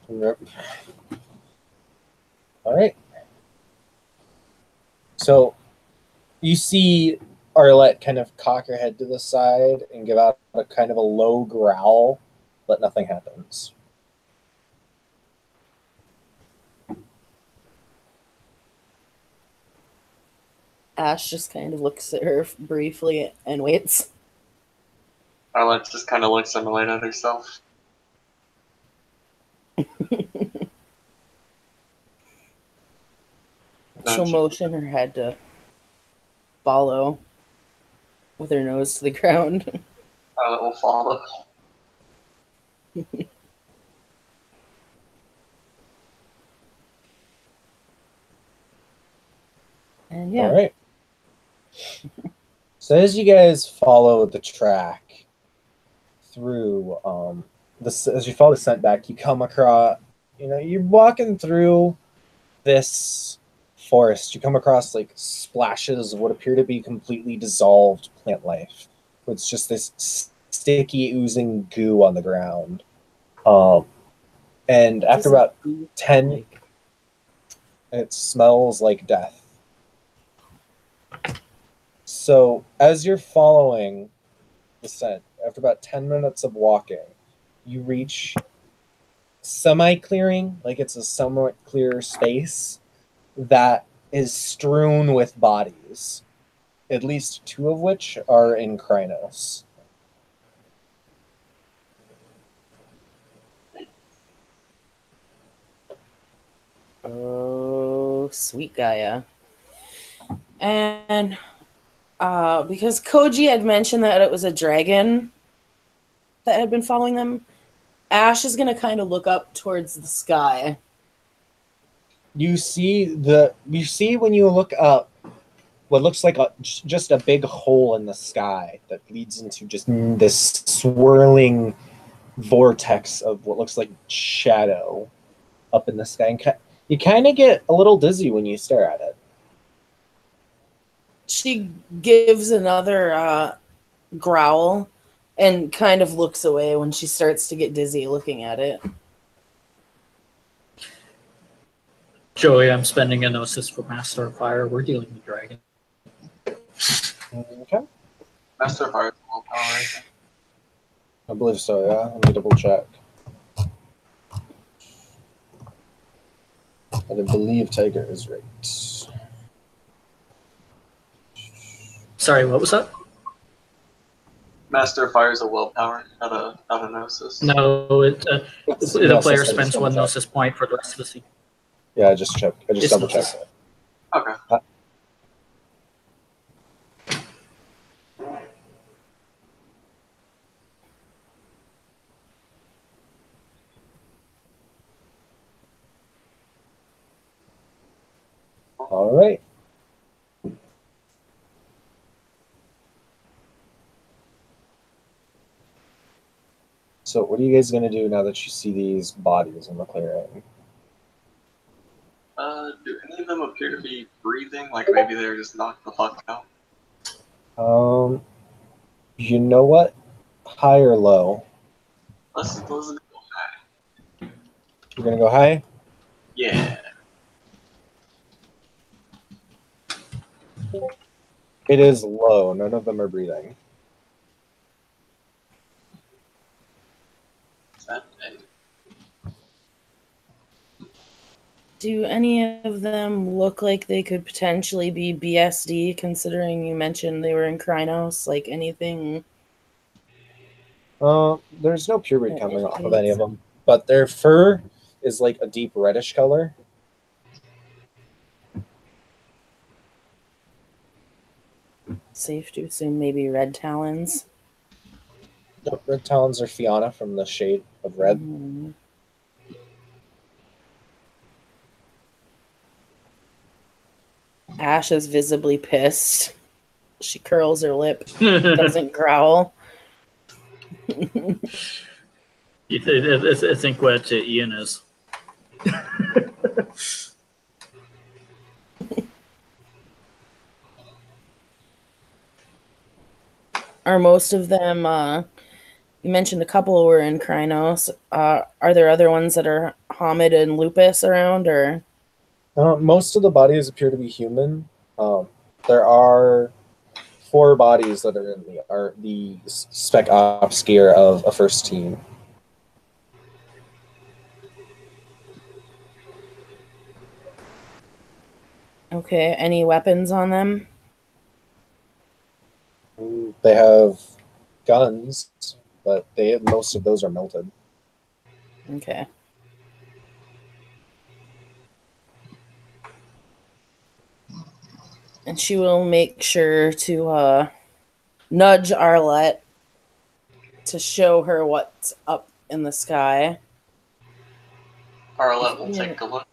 Yep. All right. So you see Arlette kind of cock her head to the side and give out a kind of a low growl, but nothing happens. Ash just kind of looks at her briefly and waits. Arlette just kind of looks annoyed at herself. She'll motion her head to follow with her nose to the ground. Arlette will follow. And yeah. All right. So as you guys follow the track through as you follow the scent back, you come across, you're walking through this forest. You come across like splashes of what appear to be completely dissolved plant life. It's just this sticky, oozing goo on the ground. And after about 10, it smells like death. So as you're following the scent, after about 10 minutes of walking, you reach semi-clearing, like it's a somewhat clear space that is strewn with bodies, at least 2 of which are in Krynos. Oh, sweet Gaia. And because Koji had mentioned that it was a dragon that had been following them, Ash is going to kind of look up towards the sky. You see when you look up what looks like just a big hole in the sky that leads into just this swirling vortex of what looks like shadow up in the sky. And you kind of get a little dizzy when you stare at it. She gives another growl and kind of looks away when she starts to get dizzy looking at it. Joey, I'm spending a Gnosis for Master of Fire. We're dealing with dragon. Okay. Master of Fire willpower. I believe so, yeah. Let me double check. I believe Tiger is right. Sorry, what was that? Master of Fire is a willpower, not a Gnosis. No, the player spends 1 Gnosis point for the rest of the season. Yeah, I just checked. I just It's double checked it. Okay. All right. So what are you guys going to do now that you see these bodies in the clearing? Do any of them appear to be breathing? Like maybe they're just knocked the fuck out? You know what? High or low? Let's go high. You're going to go high? Yeah. It is low. None of them are breathing. Is that Do any of them look like they could potentially be BSD, considering you mentioned they were in Krynos? Like anything? There's no purebred coming off of any of them, but their fur is like a deep reddish color. Safe to assume maybe red talons. Nope, red talons are Fiona from the shade of red. Mm-hmm. Ash is visibly pissed. She curls her lip, doesn't growl. I think what Ian is. Are most of them, you mentioned a couple were in Krynos. Are there other ones that are Hamid and Lupus around, or? Most of the bodies appear to be human. There are 4 bodies that are in the spec ops gear of a first team. Okay, any weapons on them? They have guns, but most of those are melted. Okay. And she will make sure to nudge Arlette to show her what's up in the sky. Arlette will take a look.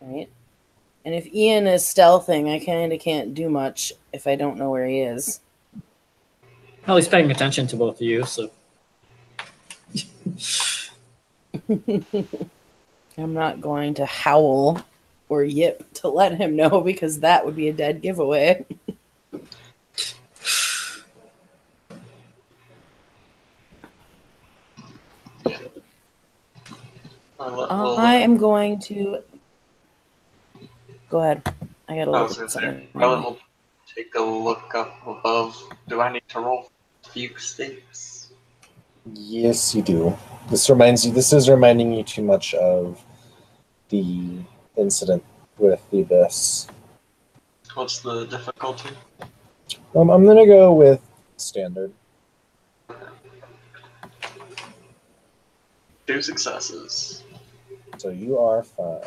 Right. And if Ian is stealthing, I kind of can't do much if I don't know where he is. Well, he's paying attention to both of you, so. I'm not going to howl or yip to let him know, because that would be a dead giveaway. I am going to... Go ahead. I got a little something. Arlette will take a look up above. Do I need to roll few stakes? Yes, you do. This is reminding you too much of the incident with the Abyss. What's the difficulty? I'm gonna go with standard. 2 successes. So you are fine.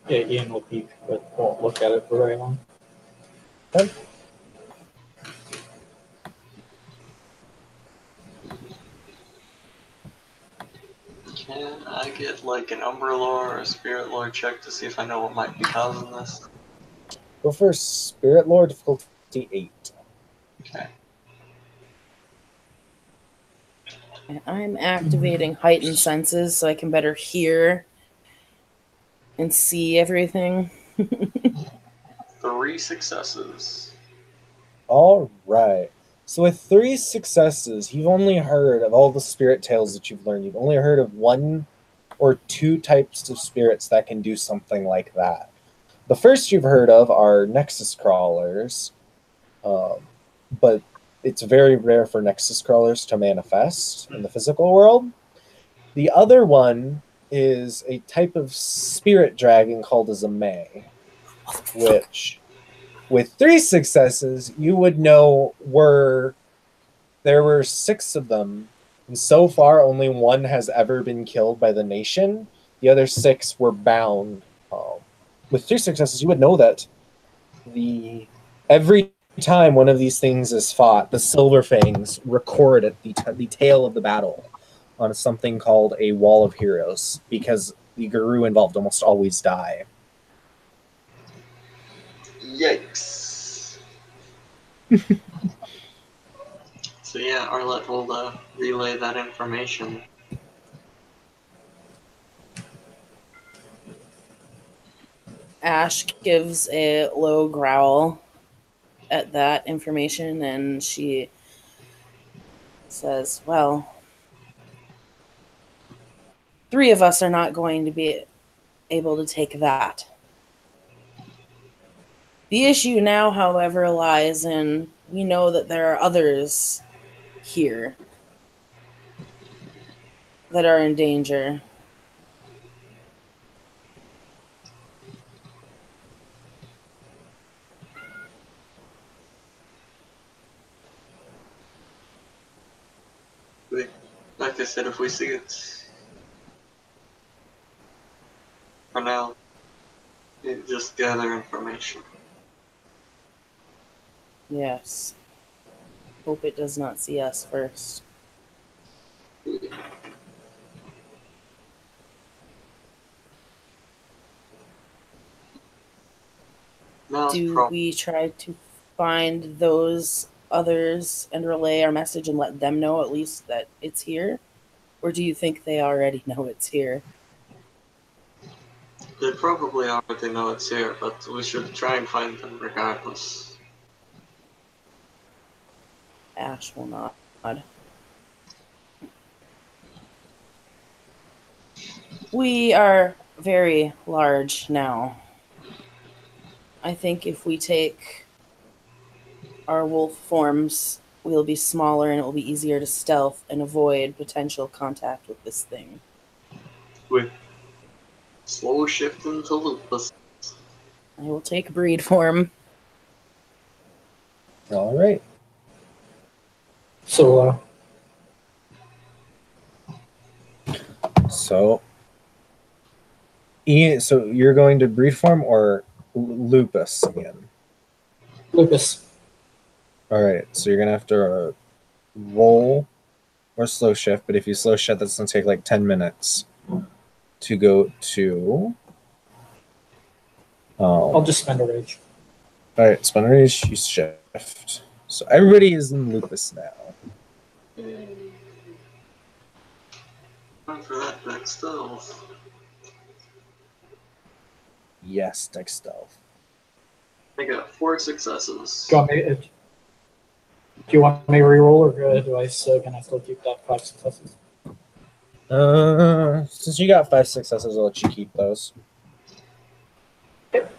Yeah, Ian will peek, but won't look at it for very long. Okay. Can I get like an Umbra lore or a Spirit lore check to see if I know what might be causing this? Go for Spirit Lore, difficulty 8. Okay. I'm activating heightened senses so I can better hear and see everything. 3 successes. All right. So with 3 successes, you've only heard of all the spirit tales that you've learned. You've only heard of 1 or 2 types of spirits that can do something like that. The first you've heard of are Nexus Crawlers, but it's very rare for Nexus Crawlers to manifest in the physical world. The other one is a type of spirit dragon called a Zamay, which, with 3 successes, you would know there were 6 of them, and so far only 1 has ever been killed by the nation. The other 6 were bound. With 3 successes, you would know that every time one of these things is fought, the Silver Fangs record at the tail of the battle on something called a Wall of Heroes, because the Guru involved almost always die. Yikes. So yeah, Arlette will relay that information. Ash gives a low growl at that information, and she says, well, 3 of us are not going to be able to take that. The issue now, however, lies in we know that there are others here. that are in danger. Like I said, if we see it, for now, just gather information. Yes. Hope it does not see us first. Do we try to find those others and relay our message and let them know at least that it's here? Or do you think they already know it's here? They probably already know it's here, but we should try and find them regardless. Ash will nod. We are very large now. I think if we take our wolf forms, we'll be smaller and it will be easier to stealth and avoid potential contact with this thing. With slow shift into lupus. I will take breed form. All right. So, Ian, so you're going to breed form or lupus again? Lupus. All right. So you're gonna have to roll or slow shift, but if you slow shift, that's gonna take like 10 minutes to go to. I'll just spend a rage. All right, spend a rage. You shift. So everybody is in lupus now. Time for that next stealth. Yes, deck stealth. I got 4 successes. Do you want me to reroll, or do I can I still keep that 5 successes? Since you got 5 successes, I'll let you keep those. Yep.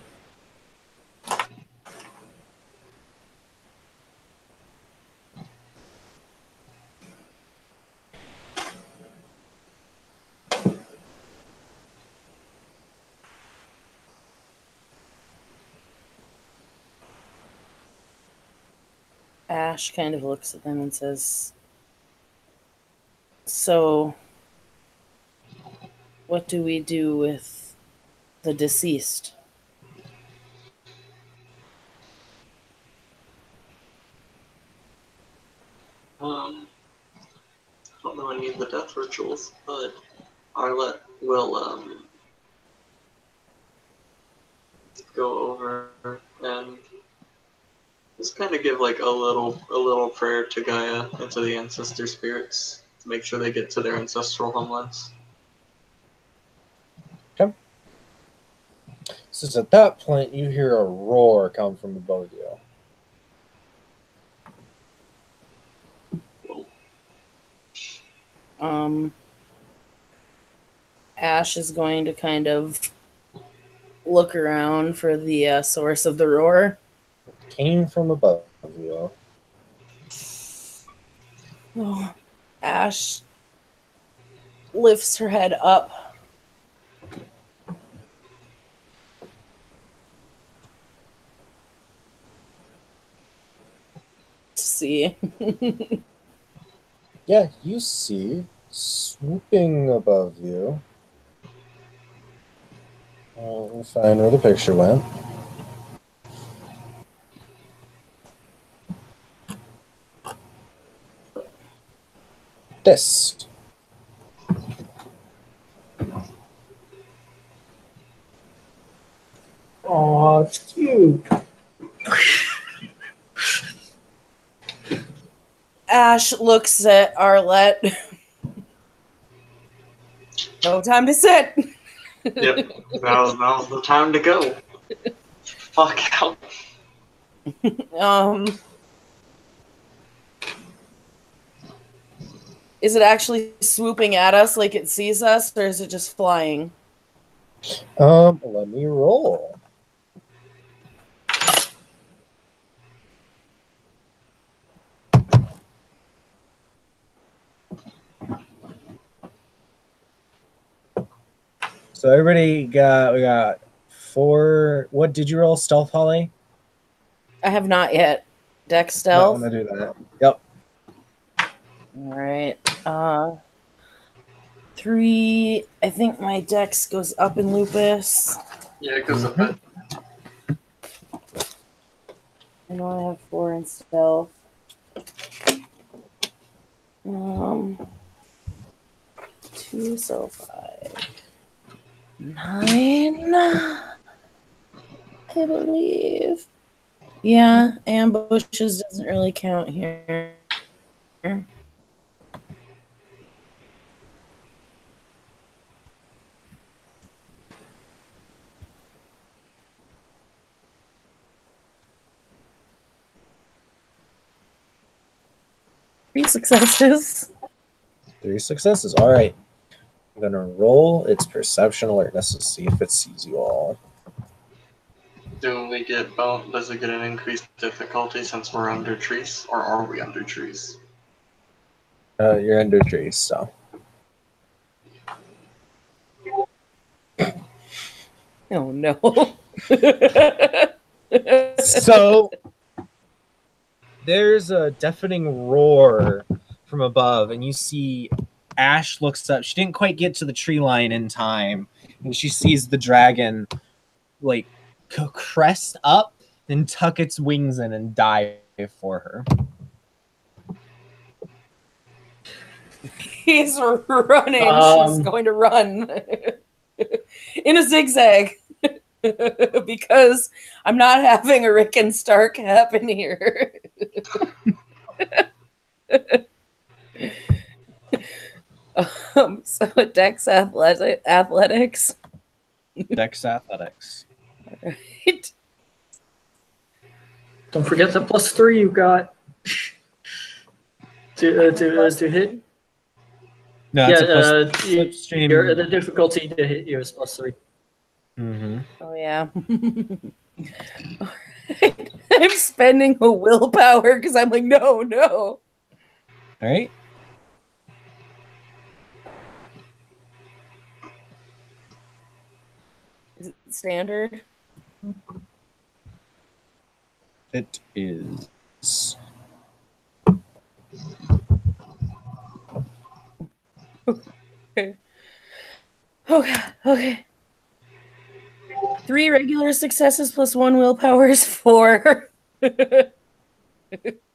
Ash kind of looks at them and says, "So, what do we do with the deceased?" I don't know any of the death rituals, but Arlette will go over and just kind of give like a little prayer to Gaia and to the ancestor spirits to make sure they get to their ancestral homelands. Okay. So at that point, you hear a roar come from above you. Ash is going to kind of look around for the source of the roar. It came from above you. Oh, Ash lifts her head up. To see. Yeah, you see, swooping above you. Let me find where the picture went. This. Oh, it's cute. Ash looks at Arlette. No time to sit. Yep, now's the time to go. Fuck out. Is it actually swooping at us like it sees us, or is it just flying? Let me roll. So everybody we got 4. What did you roll, stealth, Holly? I have not yet. Dex I'm stealth. gonna do that. Yep. All right. 3. I think my dex goes up in lupus. Yeah, it goes a bit. I know I have 4 in stealth. 2, so 5. 9. I believe. Yeah, ambushes doesn't really count here. Three successes. 3 successes. All right. I'm gonna roll its perception alertness to see if it sees you all. Do we get does it get an increased difficulty since we're under trees, or are we under trees? You're under trees, so. Oh no. So there's a deafening roar from above, and you see Ash looks up. She didn't quite get to the tree line in time, and she sees the dragon like crest up and tuck its wings in and dive for her. He's running. She's going to run in a zigzag because I'm not having a Rick and Stark happen here. So Dex athletics. Dex athletics. Right. Don't forget the +3 you got to hit. No, Yeah, it's a slipstream. the difficulty to hit you is +3. Mm-hmm. Oh yeah. I'm spending a willpower because I'm like, no. All right. Is it standard? It is. Okay. 3 regular successes plus 1 willpower is 4.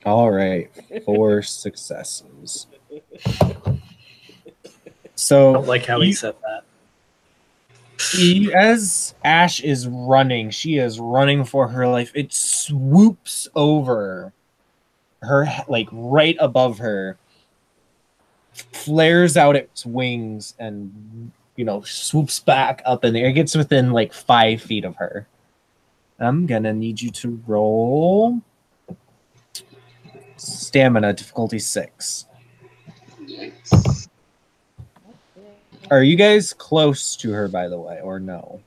All right, 4 successes. So I don't like how he said that. As Ash is running, she is running for her life. It swoops over her, like right above her, flares out its wings, and swoops back up in the air. It gets within like 5 feet of her. I'm gonna need you to roll stamina, difficulty 6. Yikes. Are you guys close to her, by the way, or no?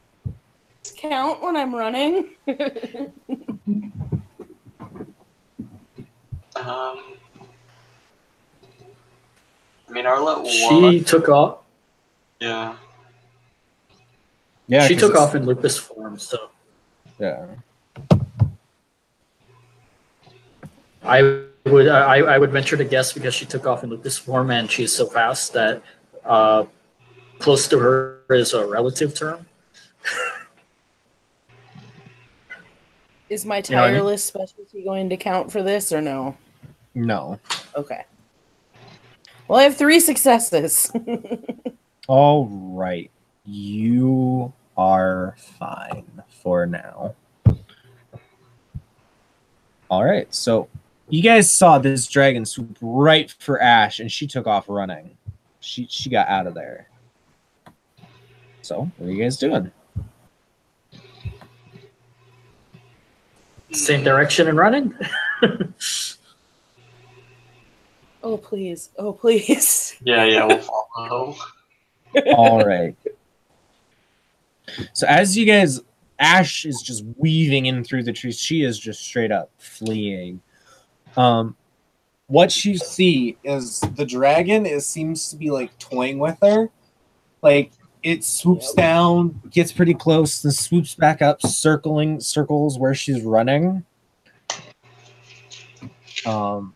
Count when I'm running. I mean, Arlette will She took off. Yeah. Yeah, She took off in lupus form, so yeah. I would venture to guess because she took off in lupus form and she's so fast that close to her is a relative term. Is my tireless specialty going to count for this or no? No. Okay. Well, I have 3 successes. All right. You are fine for now. All right. So you guys saw this dragon swoop right for Ash, and she took off running. She got out of there. So what are you guys doing? Same direction and running. Oh, please. Oh, please. Yeah, we'll follow. All right. So as you guys, Ash is just weaving in through the trees. She is just straight up fleeing. What you see is the dragon seems to be like toying with her. Like It swoops down, gets pretty close, then swoops back up, circles where she's running. And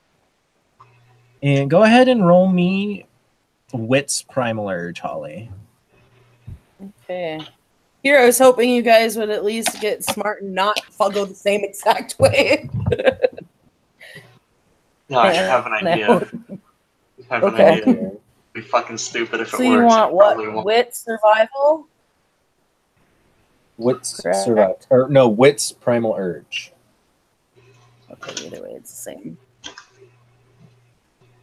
go ahead and roll me Wit's Primal Urge, Holly. Okay. Here, I was hoping you guys would at least get smart and not go the same exact way. No, I have an idea. I have an idea. It'd be fucking stupid if it works. So you want what? Wit survival? Wit's survival. Or no, Wit's Primal Urge. Okay, either way, it's the same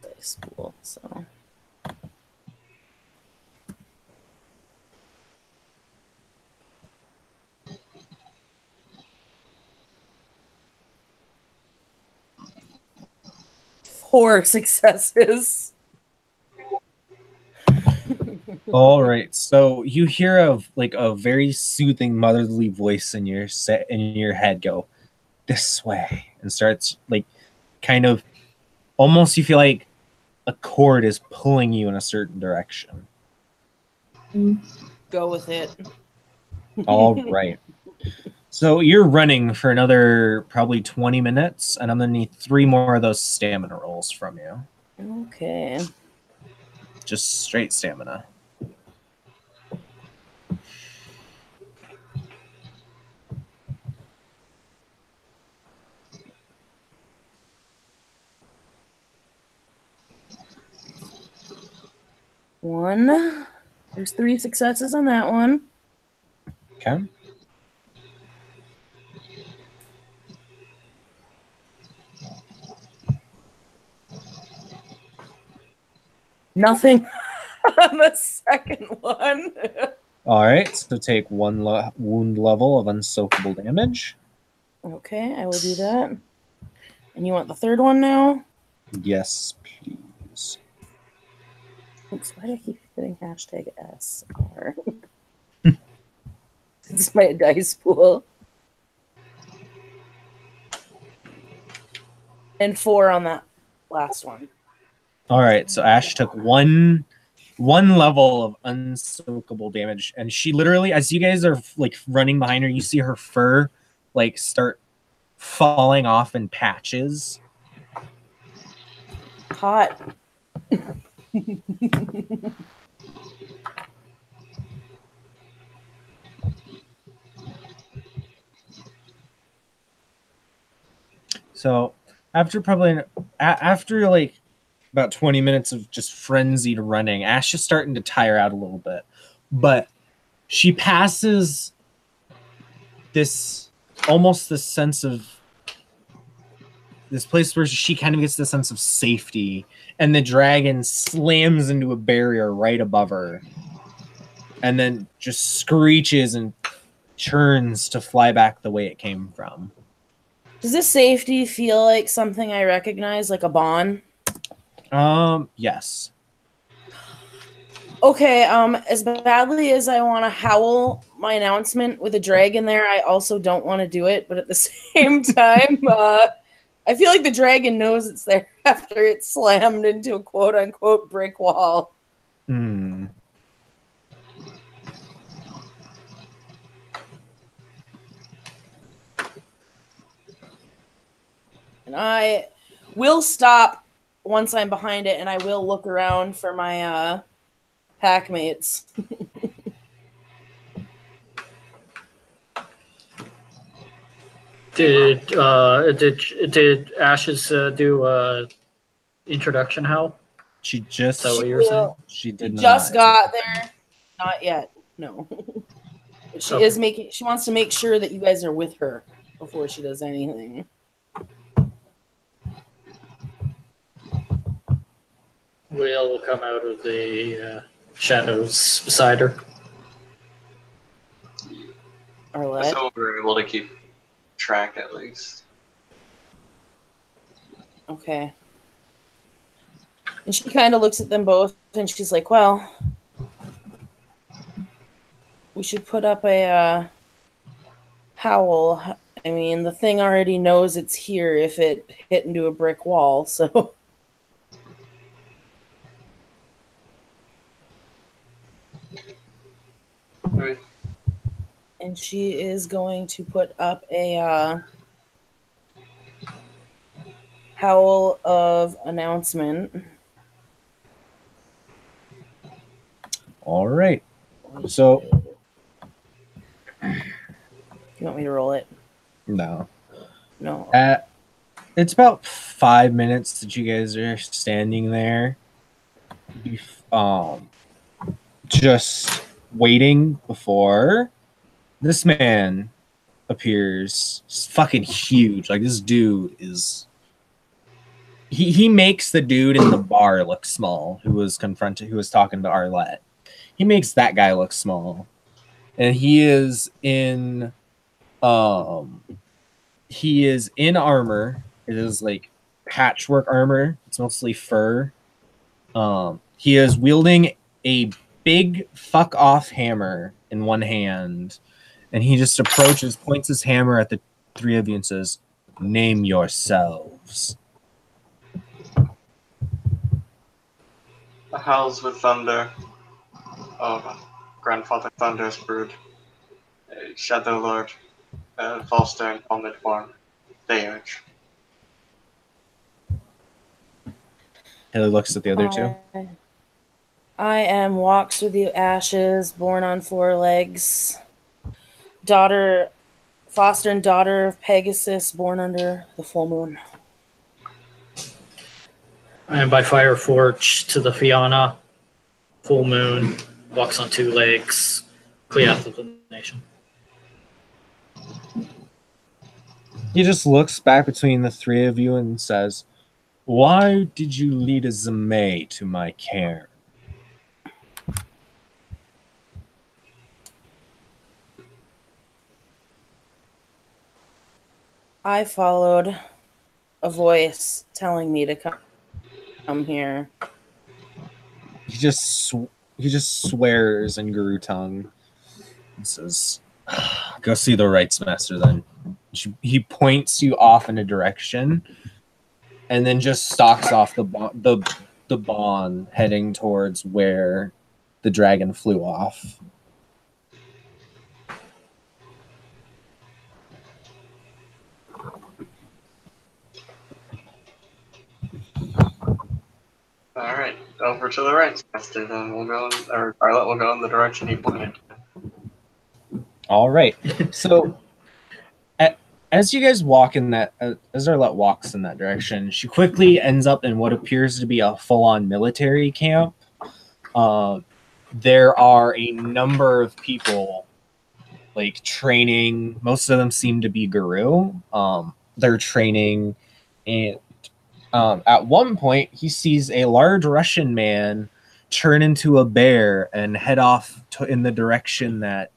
dice pool, so. Four successes. All right, so you hear a very soothing motherly voice in your head go this way, and starts like kind of almost you feel like a cord is pulling you in a certain direction. Go with it. All right. So you're running for another probably 20 minutes, and I'm gonna need 3 more of those stamina rolls from you. Okay. Just straight stamina. One. There's 3 successes on that one. Okay. Nothing on the second one. All right, so take 1 wound level of unsoakable damage. Okay, I will do that. And you want the third one now? Yes, please. Oops, why do I keep hitting hashtag SR? It's my dice pool. And 4 on that last one. All right, so Ash took one level of unsoakable damage, and she literally, as you guys are like running behind her, you see her fur like start falling off in patches. Hot. So after like about 20 minutes of just frenzied running, Ash is starting to tire out a little bit, but she passes this sense of this place where she kind of gets the sense of safety, and the dragon slams into a barrier right above her and then just screeches and turns to fly back the way it came from. Does this safety feel like something I recognize, like a bond? Yes. Okay, as badly as I want to howl my announcement with a dragon there, I also don't want to do it, but at the same time, I feel like the dragon knows it's there after it's slammed into a quote-unquote brick wall. Hmm. And I will stop once I'm behind it, and I will look around for my pack mates. Did Ashes do introduction howl? She just Is that what you were saying? She did not. Just got there. Not yet. No. But she Okay. is making. She wants to make sure that you guys are with her before she does anything. We'll come out of the shadows beside her. Arlette. So we're able to keep track at least. Okay. And she kind of looks at them both, and she's like, "Well, we should put up a howl. I mean, the thing already knows it's here if it hit into a brick wall, so." And she is going to put up a howl of announcement. All right. So, You want me to roll it? no. No. It's about 5 minutes that you guys are standing there, just waiting before this man appears. He's fucking huge. Like, this dude is. He makes the dude in the bar look small who was talking to Arlette. He makes that guy look small. And he is in armor. It is like patchwork armor. It's mostly fur. He is wielding a big fuck off hammer in one hand, and he just approaches, points his hammer at the three of you and says, "Name yourselves." The Howls with Thunder of Grandfather Thunder's brood, a Shadow Lord, Foster and Vomit Form, Deurge. Haley looks at the other two. I am Walks Through the Ashes, born on 4 legs. Foster and daughter of Pegasus, born under the full moon. I am by Fire Forge to the Fianna, full moon, walks on 2 legs, Cleath of the nation. He just looks back between the three of you and says, "Why did you lead a Zemay to my care?" I followed a voice telling me to come here. He just swears in Guru tongue and says, "Go see the Rites Master then." He points you off in a direction and then just stalks off the bond heading towards where the dragon flew off. Alright, over to the Rites Master then. Arlette will go in the direction he pointed. All right. So as you guys walk in that, as Arlette walks in that direction, she quickly ends up in what appears to be a full-on military camp. There are a number of people, like, training. Most of them seem to be Guru. They're training, and at one point, he sees a large Russian man turn into a bear and head off in the direction that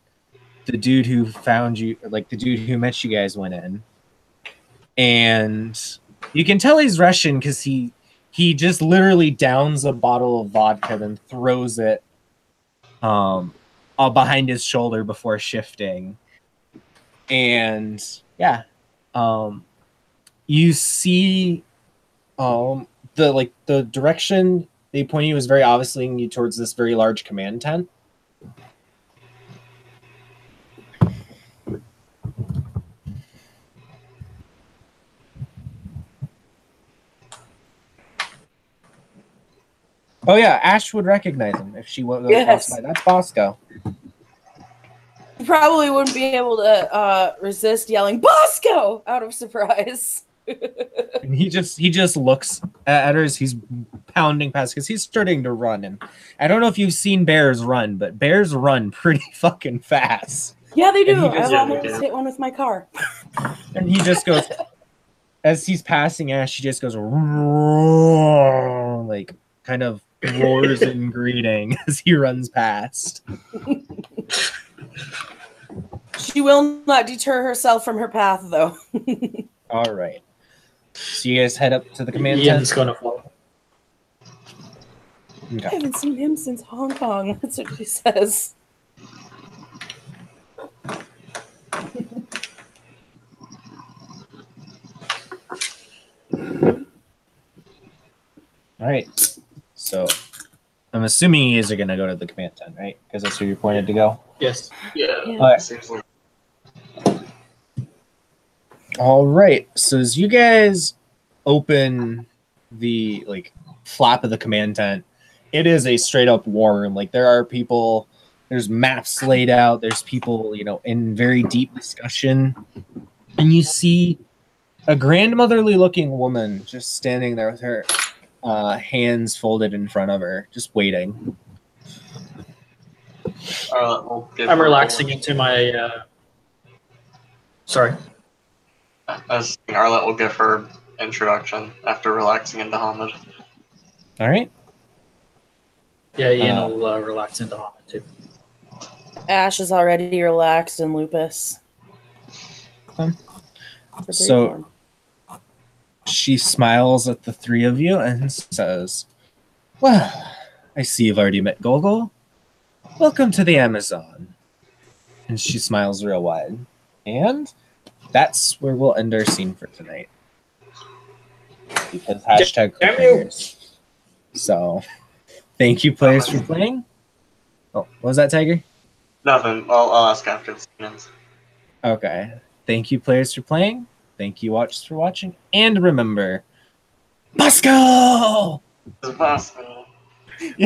the dude who found you, like the dude who met you guys, went in. And you can tell he's Russian because he just literally downs a bottle of vodka and throws it behind his shoulder before shifting. And yeah, you see the direction they pointed you was very obviously leading you towards this very large command tent. Oh yeah, Ash would recognize him if she was by. That's Bosco. Probably wouldn't be able to resist yelling "Bosco" out of surprise. And he just looks at her as he's pounding past because he's starting to run. And I don't know if you've seen bears run, but bears run pretty fucking fast. Yeah, they do. I've almost hit one with my car. And he just goes, as he's passing Ash, he just goes like kind of roars in greeting as he runs past. She will not deter herself from her path, though. All right. So you guys head up to the command tent? Ian's going to follow. Okay. I haven't seen him since Hong Kong. That's what she says. All right. So I'm assuming you guys are going to go to the command tent, right? Because that's where you're pointed to go. Yes. Yeah. All right. Seems like All right. So as you guys open the flap of the command tent, it is a straight up war room. Like there are people, there's maps laid out, there's people, in very deep discussion. And you see a grandmotherly looking woman just standing there with her hands folded in front of her, just waiting. I'm relaxing into my. Sorry. As Arlette will give her introduction after relaxing into Hamid. All right. Yeah, Ian will relax into Hamid too. Ash is already relaxed in Lupus. So she smiles at the three of you and says, "Well, I see you've already met Gogol. Welcome to the Amazon." And she smiles real wide. And that's where we'll end our scene for tonight. Because hashtag cliffhangers. So, thank you, players, for playing. Oh, what was that, Tiger? Nothing. I'll ask after the scene ends. Okay. Thank you, players, for playing. Thank you, watchers, for watching. And remember, Bosco! Bosco!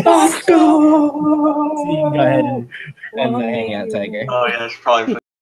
Bosco! So you can go ahead and hang out, Tiger. Oh, yeah, I should probably